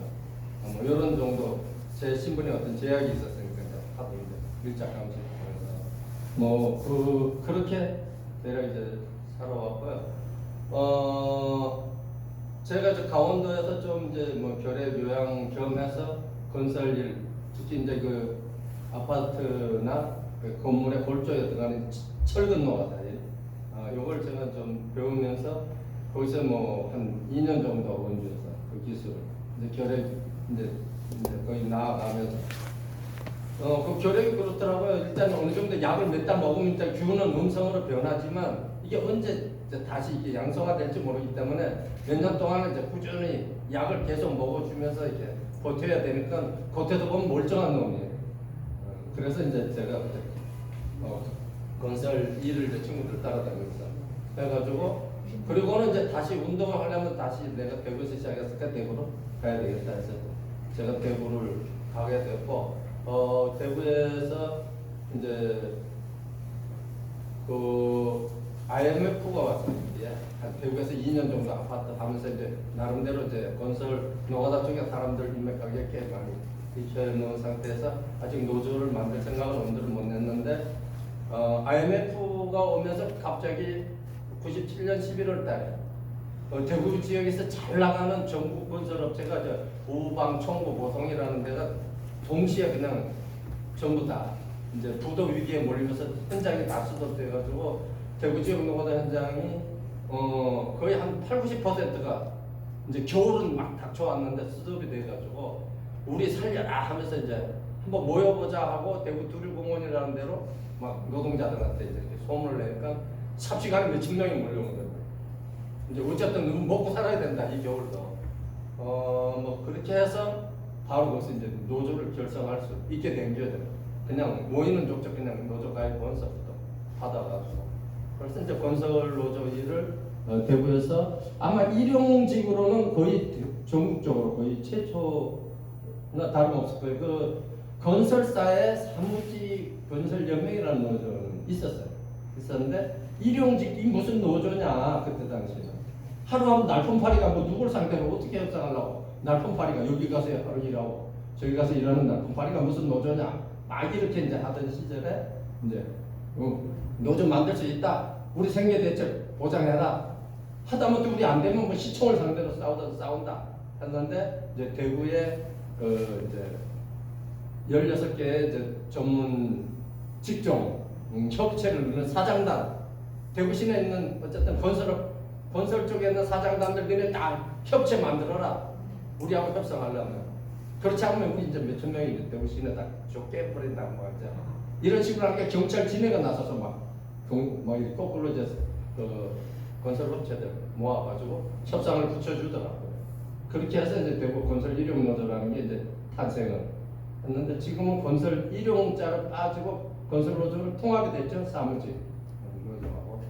뭐 이런 정도 제 신분에 어떤 제약이 있었으니까 이제 하도 이제 밀착 감시 뭐 그렇게 내가 이제 살아왔고요. 제가 저 강원도에서 좀 이제 뭐 결핵 요양 겸해서 건설 일, 특히 이제 그 아파트나 그 건물의 골조에 들어가는 철근 노가다 일, 요걸 제가 좀 배우면서 거기서 뭐 한 2년 정도 원주해서 그 기술을 이제 결핵 이제 거의 나아가면서 그 결핵이 그렇더라고요. 일단 어느 정도 약을 몇 달 먹으면 일단 균은 음성으로 변하지만 이게 언제 이제 다시 이게 양성화될지 모르기 때문에 몇 년 동안은 이제 꾸준히 약을 계속 먹어주면서 이렇게 버텨야 되니까 겉에도 보면 멀쩡한 놈이에요. 그래서 이제 제가 건설 일을 이제 친구들 따라다니면서 해가지고 그리고는 이제 다시 운동을 하려면 다시 내가 대구에서 시작했으니까 대구로 가야 되겠다 해서 제가 대구를 가게 됐고 대구에서 이제 그 IMF가 왔습니다. 한 대구에서 2년 정도 아파트 하면서 이제 나름대로 이제 건설 노가다 쪽에 사람들 인맥 가격에 많이 뒤처해 놓은 상태에서 아직 노조를 만들 생각을 엄두를 못 냈는데 IMF가 오면서 갑자기 97년 11월 달에 대구 지역에서 잘 나가는 전국 건설업체가 우방, 청구, 보성이라는 데가 동시에 그냥 전부 다 이제 부도 위기에 몰리면서 현장이 다 수습돼가지고 대구 지역 노가다 현장이 거의 한 80~90%가 이제 겨울은 막 닥쳐왔는데 수습이 돼가지고 우리 살려라 하면서 이제 한번 모여보자 하고 대구 두류공원이라는 데로 막 노동자들한테 이제 소문을 내니까 삽시간에 몇천 명이 몰려오는 거예요. 이제 어쨌든 먹고 살아야 된다 이 겨울도. 뭐 그렇게 해서 바로 거기서 이제 노조를 결성할 수 있게 된 거죠. 그냥 모이는 족족 그냥 노조 가입 원서부터 받아가지고. 그래서 이제 건설 노조 일을 대구에서 아마 일용직으로는 거의 전국적으로 거의 최초나 다름없을 거예요. 그 건설사의 사무직 건설연맹이라는 노조는 있었는데 일용직이 무슨 노조냐 그때 당시에는 하루하루 날품팔이가 뭐 누굴 상대로 어떻게 협상하려고 날품팔이가 여기 가서 하루 일하고 저기 가서 일하는 날품팔이가 무슨 노조냐 막 이렇게 이제 하던 시절에 이제 노조 만들 수 있다 우리 생계대책 보장해라 하다못해 우리 안 되면 뭐 시청을 상대로 싸운다 했는데 이제 대구에 이제 16개의 이제 전문 직종 협체를 이루는 사장단 대구 시내에 있는 어쨌든 건설 쪽에 있는 사장단들 너네 다 협체 만들어라 우리하고 협상하려면 그렇지 않으면 우리 이제 몇천 명이 대구 시내 다 좁게 버린다고 하죠. 이런 식으로 하니까 경찰 진해가 나서서 막 거꾸로 이제 건설업체들 모아가지고 협상을 붙여주더라고요. 그렇게 해서 이제 대구 건설 일용노조라는 게 이제 탄생을 했는데 지금은 건설 일용자를 빠지고 건설 노조를 통합이 됐죠. 사무직 노조하고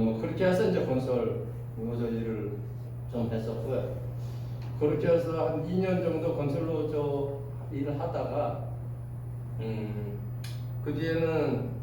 뭐 그렇게 해서 이제 건설 노조 일을 좀 했었고요. 그렇게 해서 한 2년 정도 건설 노조 일을 하다가 그 뒤에는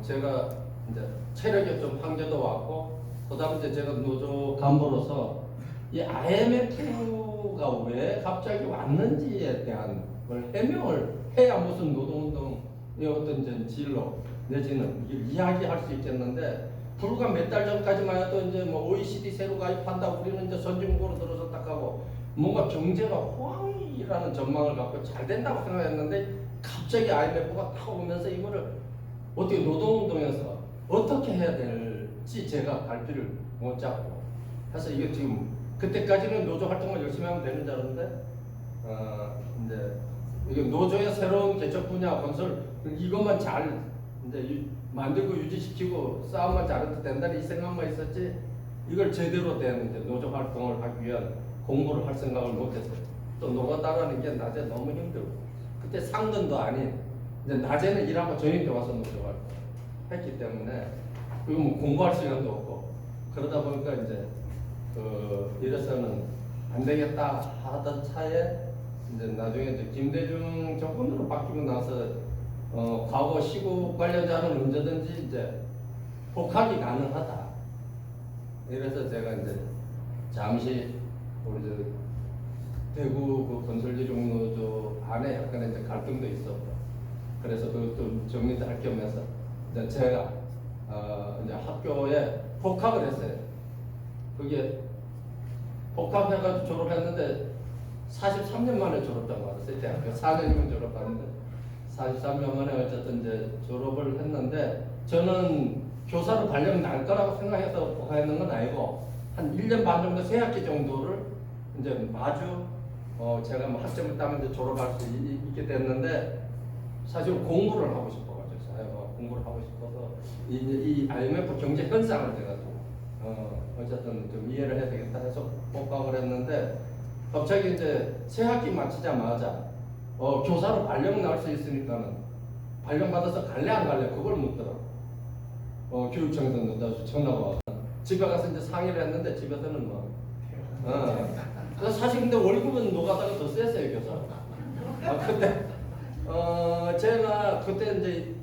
제가 이제 체력이 좀 한계도 왔고 그다음에 이제 제가 노조 간부로서 이 IMF가 왜 갑자기 왔는지에 대한 걸 해명을 해야 무슨 노동운동의 어떤 이제 진로 내지는 이야기할 수 있겠는데 불과 몇 달 전까지만 해도 이제 뭐 OECD 새로 가입한다 우리는 이제 선진국으로 들어서 딱 하고 뭔가 경제가 호황이라는 전망을 갖고 잘 된다고 생각했는데 갑자기 IMF가 딱 오면서 이거를 어떻게 노동운동에서 어떻게 해야 될지 제가 갈피를 못 잡고 해서 이게 지금 그때까지는 노조 활동을 열심히 하면 되는 줄 알았는데 이제 이게 노조의 새로운 개척 분야 건설 이것만 잘 이제 만들고 유지시키고 싸움만 잘해도 된다 이 생각만 있었지 이걸 제대로 된 이제 노조 활동을 하기 위한 공부를 할 생각을 못했어요. 또 노가다라는 게 낮에 너무 힘들고 그때 상근도 아닌 이제 낮에는 일하고 저녁에 와서 노조 활동 했기 때문에 그리고 뭐 공부할 시간도 없고 그러다 보니까 이제 이래서는 안 되겠다 하던 차에 이제 나중에 이제 김대중 정권으로 바뀌고 나서 과거 시국 관련자는 언제든지 이제 복학이 가능하다. 이래서 제가 이제 잠시 우리 대구 그 건설일용노조 안에 약간의 이제 갈등도 있었고 그래서 그것도 정리도 할 겸해서 이제 제가 이제 학교에 복학을 했어요. 그게 복학해가지고 졸업했는데 43년 만에 졸업장 받았어요. 대학교 4년이면 졸업하는데 43년 만에 어쨌든 이제 졸업을 했는데 저는 교사로 발령 날 거라고 생각해서 복학했는 건 아니고 한 1년 반 정도 세 학기 정도를 이제 마주 제가 뭐 학점을 따면 이제 졸업할 수 있게 됐는데 사실 공부를 하고 싶어가지고 공부를 하고 싶어서 이 IMF 경제 현상을 내가 어쨌든 좀 이해를 해야 되겠다 해서 복학을 했는데 갑자기 이제 새 학기 마치자마자 교사로 발령 날 수 있으니까는 발령 받아서 갈래 안 갈래 그걸 묻더라고. 교육청에서 전화가 와서 집에 가서 이제 상의를 했는데 집에서는 뭐 사실 근데 월급은 노가다가 더 셌어요 교사. 그때 제가 그때 이제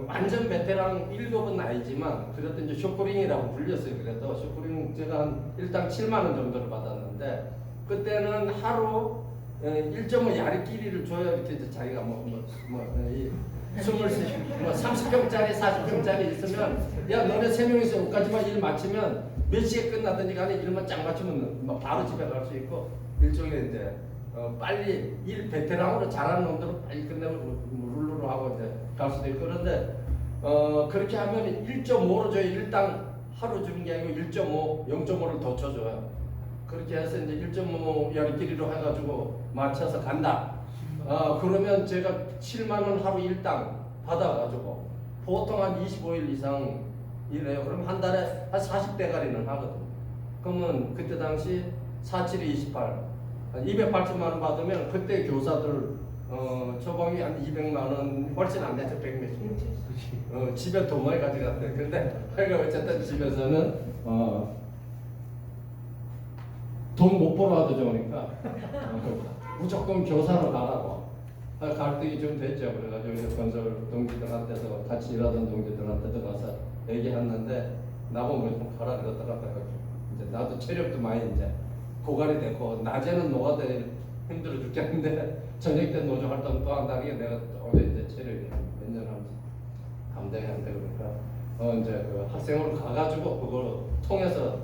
완전 베테랑 1급은 아니지만 그래도 이제 쇼프링이라고 불렸어요. 그래도 쇼프링 제가 한 일당 7만 원 정도를 받았는데 그때는 하루 1.5 야리끼리를 줘야 이제 자기가 이 30평짜리 40평짜리 있으면 야 너네 3명이서 여기까지만 일 마치면 몇 시에 끝나든지 간에 일만 쫙 마치면 바로 집에 갈 수 있고 일종의 이제 빨리 일 베테랑으로 잘하는 놈들은 빨리 끝내고 룰루루 하고 이제 갈 수도 있고 그런데 그렇게 하면 1.5로 줘요. 일당 하루 주는 게 아니고 1.5, 0.5를 더 쳐줘요. 그렇게 해서 이제 1.5 야리끼리로 해가지고 맞춰서 간다. 그러면 제가 7만 원 하루 일당 받아가지고 보통 한 25일 이상 일해요. 그럼 한 달에 한 40대가리는 하거든요. 그러면 그때 당시 47에 28, 280만 원 받으면 그때 교사들 초봉이 한 200만 원 훨씬 안 되죠. 100몇십. 집에 돈 많이 가져갔대. 근데 어쨌든 집에서는 돈 못 벌어 와도 좋으니까 무조건 교사로 가라고. 갈등이 좀 됐죠. 그래가지고 이제 건설 동기들한테서 같이 일하던 동기들한테도 가서 얘기했는데 나보고 좀 가라 그러다가 이제 나도 체력도 많이 이제 고갈이 됐고 낮에는 노가다 힘들어 죽겠는데 저녁 때 노조 활동 또 한다는 게 내가 어제 이제 체력이 몇 년 하면서 감당이 안 되고 그러니까 이제 그 학생으로 가가지고 그걸 통해서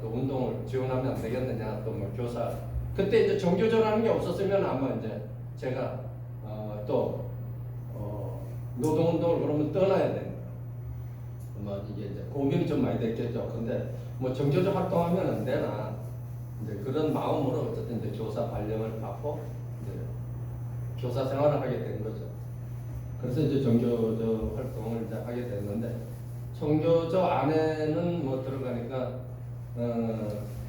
또 운동을 지원하면 안 되겠느냐 또 뭐 교사 그때 이제 정교조라는 게 없었으면 아마 이제 제가 또 노동운동을 그러면 떠나야 되는 뭐 이게 이제 고민이 좀 많이 됐겠죠. 근데 뭐 정교조 활동하면 안 되나 이제 그런 마음으로 어쨌든 이제 교사 발령을 받고 이제 교사 생활을 하게 된 거죠. 그래서 이제 정교조 활동을 이제 하게 됐는데 정교조 안에는 뭐 들어가니까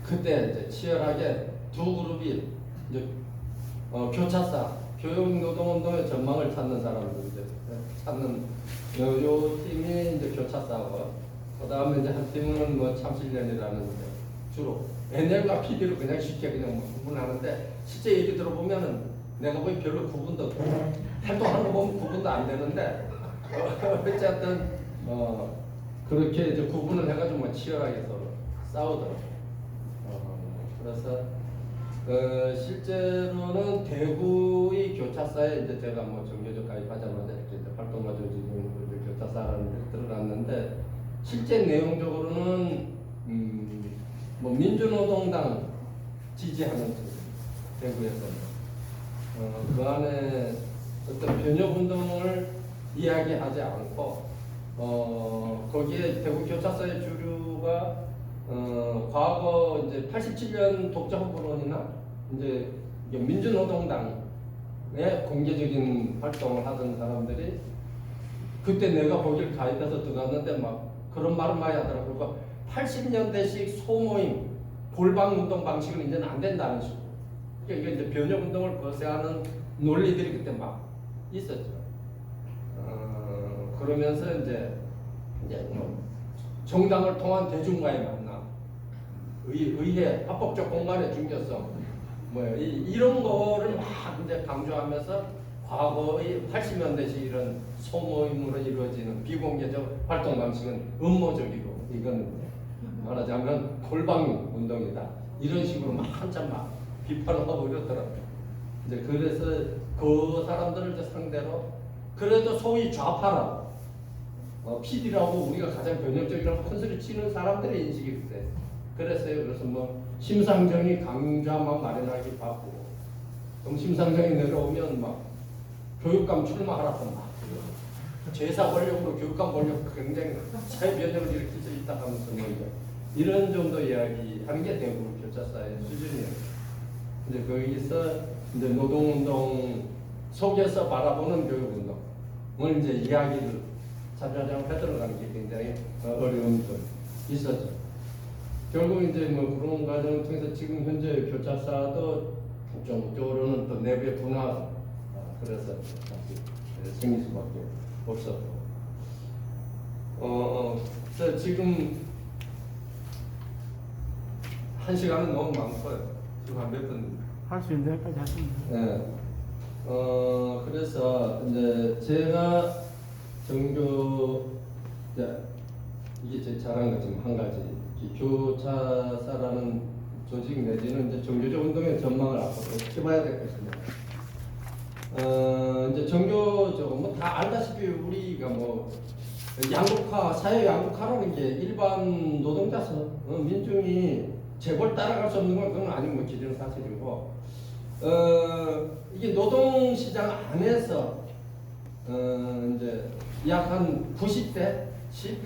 그때 이제 치열하게 두 그룹이 이제 교차사 교육노동운동의 전망을 찾는 사람들 이제 찾는 요 팀이 이제 교차사고 그 다음에 이제 한 팀은 뭐 참실련이라는 주로 NL과 PD로 그냥 쉽게 그냥 뭐 구분하는데 실제 얘기 들어보면은 내가 보기 별로 구분도 없고 활동하는 거 보면 구분도 안 되는데 어쨌든 그렇게 이제 구분을 해가지고 뭐 치열하게 서로 싸우더라고. 그래서 실제로는 대구의 교차사에 이제 제가 뭐 정교조 가입하자마자 이렇게 활동가지고 지금 교차사라는 데 들어갔는데 실제 내용적으로는 뭐 민주노동당 지지하는 대구에서는 그 안에 어떤 변혁운동을 이야기하지 않고 거기에 대구 교차사의 주류가 과거 이제 87년 독자후보론이나 이제 민주노동당에 공개적인 활동을 하던 사람들이 그때 내가 거기를 가입해서 들어갔는데 막 그런 말을 많이 하더라고요. 80년대식 소모임 골방운동 방식은 이제는 안 된다는 식으로. 그러니까 이제 변혁운동을 거세하는 논리들이 그때 막 있었죠. 그러면서 이제 뭐 정당을 통한 대중과의 만남, 의회, 합법적 공간의 중요성, 뭐 이런 거를 막 이제 강조하면서 과거의 80년대식 이런 소모임으로 이루어지는 비공개적 활동 방식은 음모적이고 이건 말하자면 골방 운동이다 이런 식으로 막 한참 막 비판을 하고 이러더라고요. 이제 그래서 그 사람들을 이제 상대로 그래도 소위 좌파라고 PD라고 우리가 가장 변혁적이라고 큰소리 치는 사람들의 인식이 그때 그랬어요. 그래서 뭐 심상정이 강좌만 마련하기 바쁘고 그럼 심상정이 내려오면 막 교육감 출마하라고 막 제사 권력으로 교육감 권력 굉장히 사회 변혁을 일으킬 수 있다 하면서 뭐 이런 정도 이야기하는 게 대구 교차사의 수준이에요. 이제 거기서 이제 노동운동 속에서 바라보는 교육운동을 이제 이야기를 차차차 해들어가는 게 굉장히 어려움도 있었죠. 결국 이제 뭐 그런 과정을 통해서 지금 현재 교차사도 국정국적으로는 또 내부의 분화 그래서 다시 생길 수밖에 없었고. 그래서 지금 한 시간은 너무 많고요. 지금 한 몇 분? 할 수 있는 데까지 하시면 돼요. 네. 그래서 이제 제가 정교 이게 제 자랑 같은 한 가지 이 교차사라는 조직 내지는 이제 정교조 운동의 전망을 앞으로 어떻게 봐야 될 것이냐. 이제 정교조 뭐 다 알다시피 우리가 뭐 양극화 사회 양극화라는 게 일반 노동자 민중이 재벌 따라갈 수 없는 건 그건 아니고 뭐 기존 사실이고 이게 노동시장 안에서 이제 약 한 90대 10?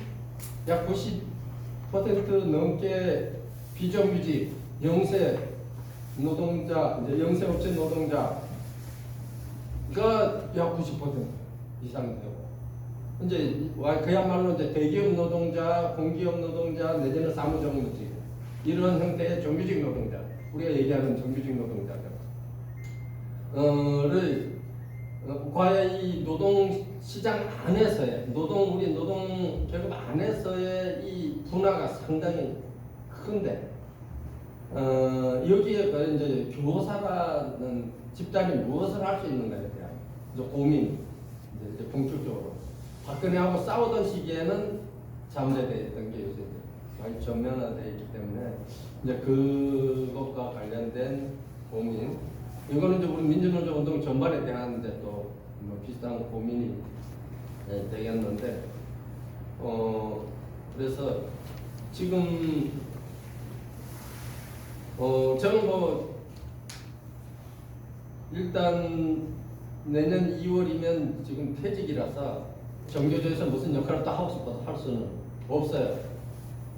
약 90% 넘게 비정규직 영세 노동자 이제 영세업체 노동자가 약 90% 이상 되고 이제 그야말로 이제 대기업 노동자, 공기업 노동자 내지는 사무정무직 이런 형태의 정규직 노동자 우리가 얘기하는 정규직 노동자를 과연 이 노동 시장 안에서의 우리 노동 결국 안에서의 이 분화가 상당히 큰데 여기에 이제 교사라는 집단이 무엇을 할 수 있는가에 대한 이제 고민 이제 본격적으로 박근혜하고 싸우던 시기에는 잠재되어 있던 게 요새 많이 전면화되어 있기 때문에 이제 그것과 관련된 고민 이거는 이제 우리 민주노조 운동 전반에 대한 이제 또 뭐 비슷한 고민이 되겠는데 그래서 지금 저는 뭐 일단 내년 2월이면 지금 퇴직이라서 정교조에서 무슨 역할을 또 하고 싶어서 할 수는 없어요.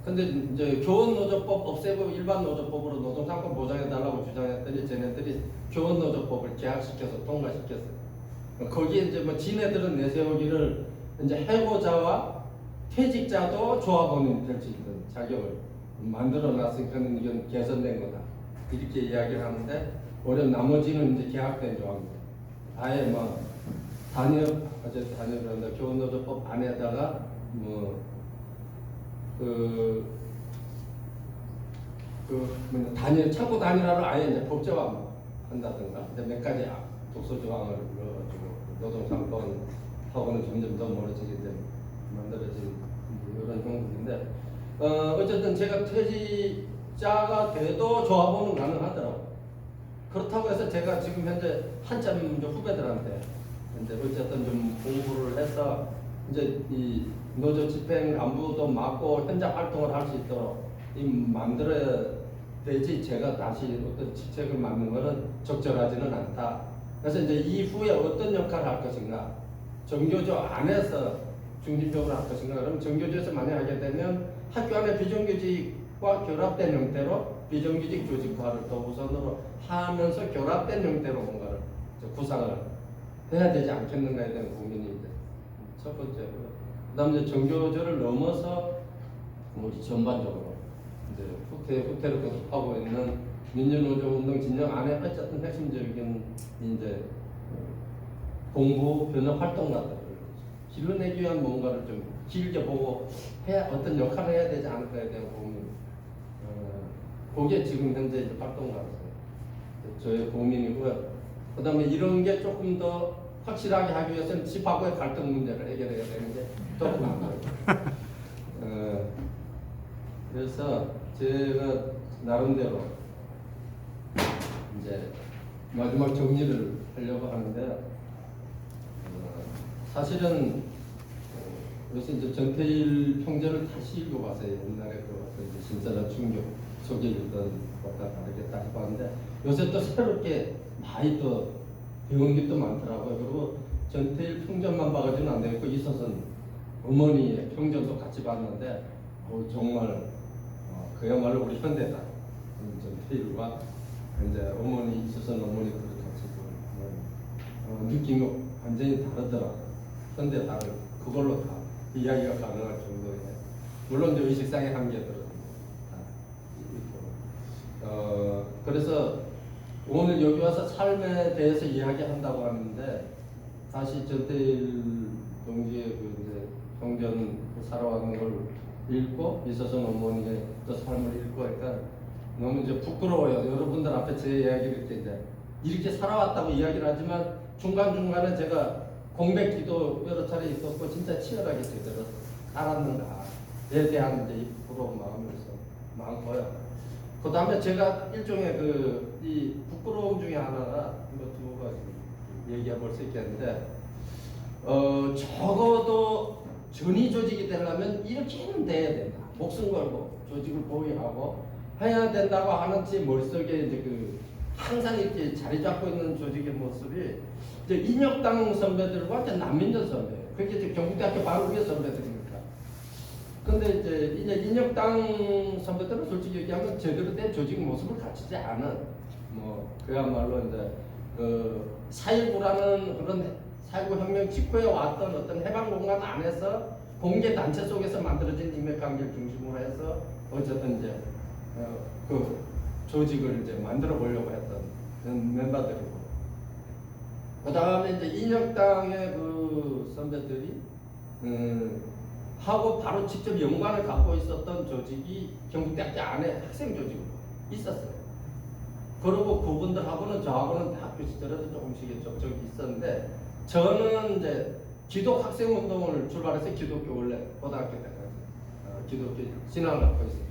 근데 이제 교원노조법 없애고 일반 노조법으로 노동상권 보장해달라고 주장했더니 쟤네들이 교원노조법을 개혁시켜서 통과시켰어요. 거기에 이제 뭐 지네들은 내세우기를 이제 해고자와 퇴직자도 조합원이 될 수 있는 자격을 만들어놨으니까 이건 개선된 거다. 이렇게 이야기를 하는데 오히려 나머지는 이제 개혁된 조합입니다. 아예 뭐 단협 교원노조법 안에다가 단일 창구 단일화를 아예 이제 법제화 한다든가 이제 몇 가지 독소 조항을 넣어가지고 노동상권하고는 점점 더 멀어지게 된 만들어진 이런 형국인데 어쨌든 제가 퇴직자가 돼도 조합원은 가능하더라고. 그렇다고 해서 제가 지금 현재 한참 후배들한테 이제 어쨌든 좀 공부를 해서 이제 이 노조 집행 안부도 맡고 현장 활동을 할 수 있도록 만들어야 되지 제가 다시 어떤 직책을 맡는 것은 적절하지는 않다. 그래서 이제 이후에 어떤 역할을 할 것인가 정교조 안에서 중심적으로 할 것인가 그러면 정교조에서 만약 하게 되면 학교 안에 비정규직과 결합된 형태로 비정규직 조직화를 더 우선으로 하면서 결합된 형태로 뭔가를 구상을 해야 되지 않겠는가에 대한 고민인데 첫 번째고요. 그다음 이제 정교조를 넘어서 우리 전반적으로 이제 후퇴를 계속하고 있는 민주노조 운동 진영 안에 어쨌든 핵심적인 이제 공부 변화 활동 같은 걸 길러내기 위한 뭔가를 좀 길게 보고 해야 어떤 역할을 해야 되지 않을까에 대한 고민. 그게 지금 현재 이제 활동가로서 저의 고민이고요. 그다음에 이런 게 조금 더 확실하게 하기 위해서는 집하고의 갈등 문제를 해결해야 되는 게 더 중요해요. 그래서 제가 나름대로 이제 마지막 정리를 하려고 하는데 사실은 요새 이제 전태일 평전을 다시 읽어봤어요. 옛날에 그 이제 신선한 충격 속에 읽던 것과 다르게 다시 봤는데 요새 또 새롭게 많이 또 배운 게 또 많더라고요. 그리고 전태일 평전만 봐가지고는 안 되겠고 이서선 어머니의 평전도 같이 봤는데 정말 그야말로 우리 현대다. 전태일과 이제 어머니 있어서 어머니 그렇게 느낌이 완전히 다르더라. 근데 다른 그걸로 다 이야기가 가능할 정도에 물론 이제 의식상의 한계들은 다 있고 그래서 오늘 여기 와서 삶에 대해서 이야기한다고 하는데 다시 전태일 동지의 그 이제 성전 살아왔는 걸 읽고 이서선 어머니의 또 삶을 읽고 하니까 너무 이제 부끄러워요. 여러분들 앞에 제 이야기를 이렇게 살아왔다고 이야기를 하지만 중간중간에 제가 공백 기도 여러 차례 있었고 진짜 치열하게 제대로 살았는가에 대한 이제 부러운 마음에서 많고요. 그 다음에 제가 일종의 이 부끄러움 중에 하나가 두 가지 얘기해 볼 수 있겠는데 적어도 전위 조직이 되려면 이렇게는 돼야 된다. 목숨 걸고 조직을 보위하고 해야 된다고 하는지 머릿속에 이제 항상 이렇게 자리 잡고 있는 조직의 모습이 이제 인혁당 선배들과 이제 남민전 선배, 그게 이제 경북대학교 바로 위에 선배들입니까. 근데 이제 인혁당 선배들은 솔직히 얘기하면 제대로 된 조직 모습을 갖추지 않은 그야말로 이제 4.19라는 그런 4.19 혁명 직후에 왔던 어떤 해방 공간 안에서 공개 단체 속에서 만들어진 인맥관계를 중심으로 해서 어쨌든 이제 그 조직을 이제 만들어 보려고 했던 그런 멤버들이고, 그 다음에 이제 인혁당의 그 선배들이 하고 바로 직접 연관을 갖고 있었던 조직이 경북대학교 안에 학생 조직으로 있었어요. 그리고 그분들하고는 저하고는 대학교 시절에도 조금씩 접촉이 있었는데, 저는 이제 기독 학생 운동을 출발해서 기독교 원래 고등학교 때까지 기독교 신앙을 갖고 있었어요.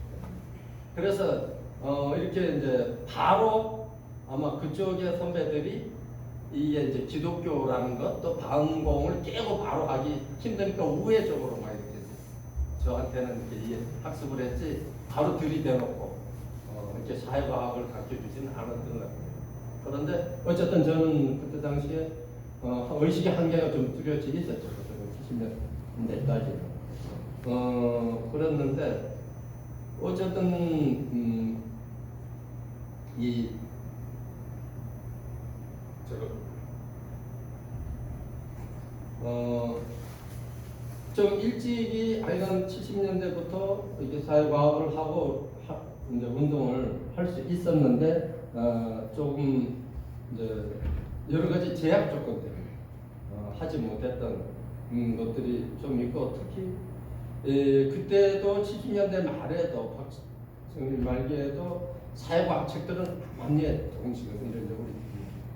그래서 이렇게 이제 바로 아마 그쪽의 선배들이 이게 이제 기독교라는 것 또 반공을 깨고 바로 하기 힘드니까 우회적으로 막 이렇게 저한테는 이렇게 학습을 했지 바로 들이대놓고 이렇게 사회과학을 가르쳐주지는 않았던 것 같아요. 그런데 어쨌든 저는 그때 당시에 의식의 한계가 좀 뚜렷이 있었죠. 70년대까지. 그랬는데 어쨌든 좀 일찍이 하여간 70년대부터 이게 사회과학을 하고 이제 운동을 할 수 있었는데 조금 이제 여러 가지 제약 조건 때문에 하지 못했던 것들이 좀 있고, 특히 그때도 70년대 말에도 박정희 말기에도 사회과학 책들은 많이 조금씩은 우리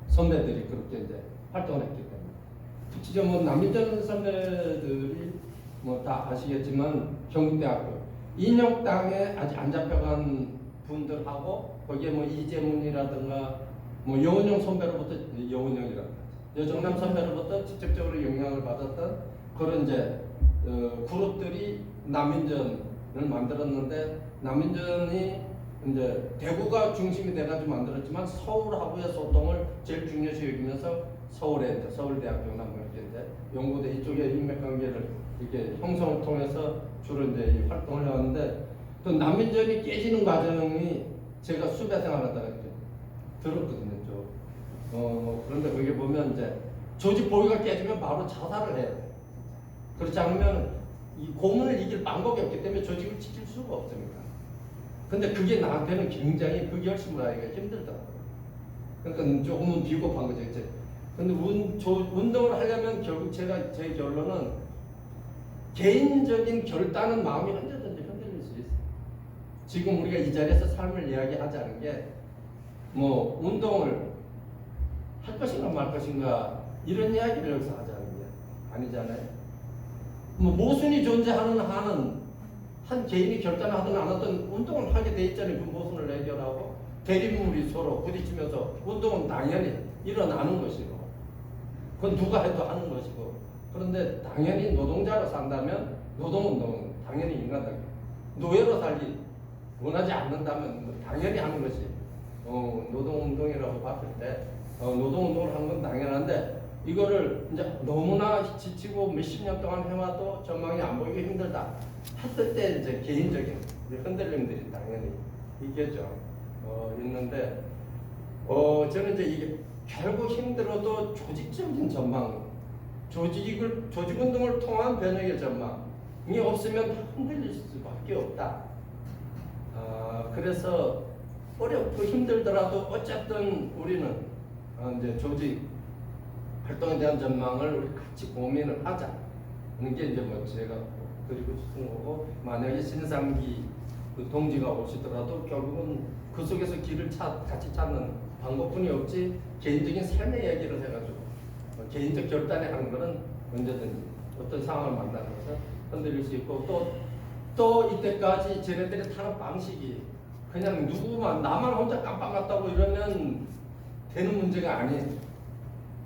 선배들이 그렇게 이제 활동을 했기 때문에, 특히 남인전 선배들이 다 아시겠지만 경북대학교 인혁당에 아직 안 잡혀간 분들하고 거기에 이재문이라든가 여운형 선배로부터 여운형이라든가 여정남 선배로부터 직접적으로 영향을 받았던 그런 이제 그룹들이 남인전을 만들었는데, 남인전이 이제 대구가 중심이 돼가지고 만들었지만 서울하고의 소통을 제일 중요시 여기면서 서울에 이제 서울대학교나 이렇게 연구대 이쪽에 인맥관계를 이렇게 형성을 통해서 주로 이제 활동을 해왔는데, 그 남인전이 깨지는 과정이 제가 수배 생활하다가 이렇게 들었거든요. 그런데 거기 보면 이제 조직 보위가 깨지면 바로 자살을 해요. 그렇지 않으면 이 고문을 이길 방법이 없기 때문에 조직을 지킬 수가 없습니다. 근데 그게 나한테는 굉장히 그 결심을 하기가 힘들더라고요. 그러니까 조금은 비겁한 거죠. 이제. 근데 운동을 하려면 결국 제 결론은 개인적인 결단은 마음이 언제든지 흔들릴 수 있어요. 지금 우리가 이 자리에서 삶을 이야기하자는 게 운동을 할 것인가 말 것인가 이런 이야기를 여기서 하자는 게 아니잖아요. 모순이 존재하는 한은 한 개인이 결단하든 안 하든 운동을 하게 돼 있잖아요. 그 모순을 해결하고 대립물이 서로 부딪히면서 운동은 당연히 일어나는 것이고, 그건 누가 해도 하는 것이고, 그런데 당연히 노동자로 산다면 노동운동은 당연히 인간답게, 노예로 살기 원하지 않는다면 당연히 하는 것이 노동운동이라고 봤을 때 노동운동을 하는 건 당연한데, 이거를 이제 너무나 지치고 몇십 년 동안 해와도 전망이 안 보이기 힘들다 했을 때 이제 개인적인 흔들림들이 당연히 있겠죠. 있는데 저는 이제 이게 결국 힘들어도 조직적인 전망, 조직 운동을 통한 변혁의 전망이 없으면 다 흔들릴 수밖에 없다. 그래서 어렵고 힘들더라도 어쨌든 우리는 이제 조직 활동에 대한 전망을 우리 같이 고민을 하자. 하는 게 이제 뭐 제가 드리고 싶은 거고, 만약에 신상기 그 동지가 오시더라도 결국은 그 속에서 길을 같이 찾는 방법뿐이 없지, 개인적인 삶의 얘기를 해가지고 개인적 결단에 하는 거는 언제든지 어떤 상황을 만나면서 흔들릴 수 있고, 또 이때까지 쟤네들이 타는 방식이 그냥 나만 혼자 깜빵 갔다고 이러면 되는 문제가 아니에요.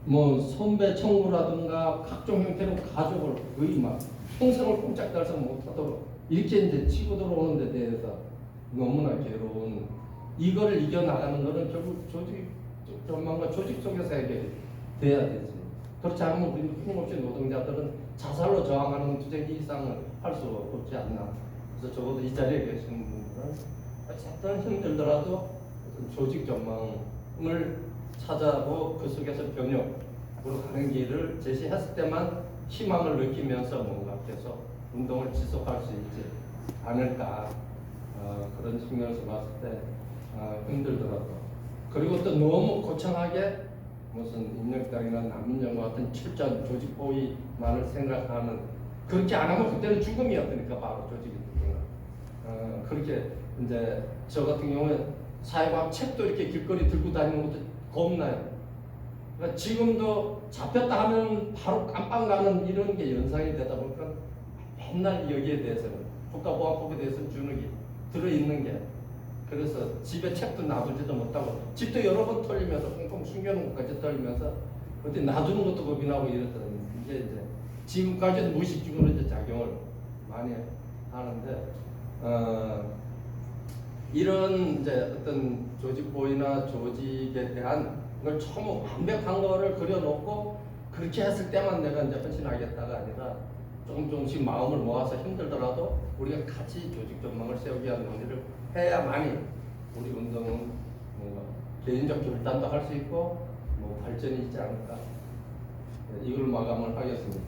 뭐 선배 청구라든가 각종 형태로 가족을 거의 막 평생을 꼼짝달싹 못하도록 이렇게 이제 치고 들어오는 데 대해서 너무나 괴로운, 이거를 이겨나가는 거는 결국 조직 전망과 조직 속에서 해결이 돼야 되지. 그렇지 않으면 우리 힘없이 노동자들은 자살로 저항하는 투쟁 이상을 할 수 없지 않나. 그래서 적어도 이 자리에 계신 분들은 어쨌든 힘들더라도 조직 전망을 찾아고 그 속에서 변혁으로 가는 길을 제시했을 때만 희망을 느끼면서 뭔가 계속 운동을 지속할 수 있지 않을까. 그런 측면에서 봤을 때 힘들더라도, 그리고 또 너무 거창하게 무슨 인력당이나 남인정과 같은 철저한 조직 보위만을 생각하는, 그렇게 안 하면 그때는 죽음이었으니까 바로 조직이 그렇게 이제 저 같은 경우에 사회과학 책도 이렇게 길거리 들고 다니는 것도 겁나요. 그러니까 지금도 잡혔다 하면 바로 깜빵 가는 이런 게 연상이 되다 보니까 맨날 여기에 대해서는 국가보안법에 대해서 주눅이 들어있는 게, 그래서 집에 책도 놔두지도 못하고 집도 여러 번 털리면서 꽁꽁 숨겨놓은 것까지 털리면서 어디 놔두는 것도 겁이 나고 이랬더니 이제 지금까지는 무의식적으로 이제 작용을 많이 하는데, 이런 이제 어떤 조직 보이나 조직에 대한 걸 처음 완벽한 거를 그려놓고 그렇게 했을 때만 내가 이제 헌신하겠다가 아니라 조금씩 마음을 모아서 힘들더라도 우리가 같이 조직 전망을 세우기 위한 논의를 해야만이 우리 운동은 뭔가 개인적 결단도 할 수 있고 뭐 발전이 있지 않을까. 이걸 마감을 하겠습니다.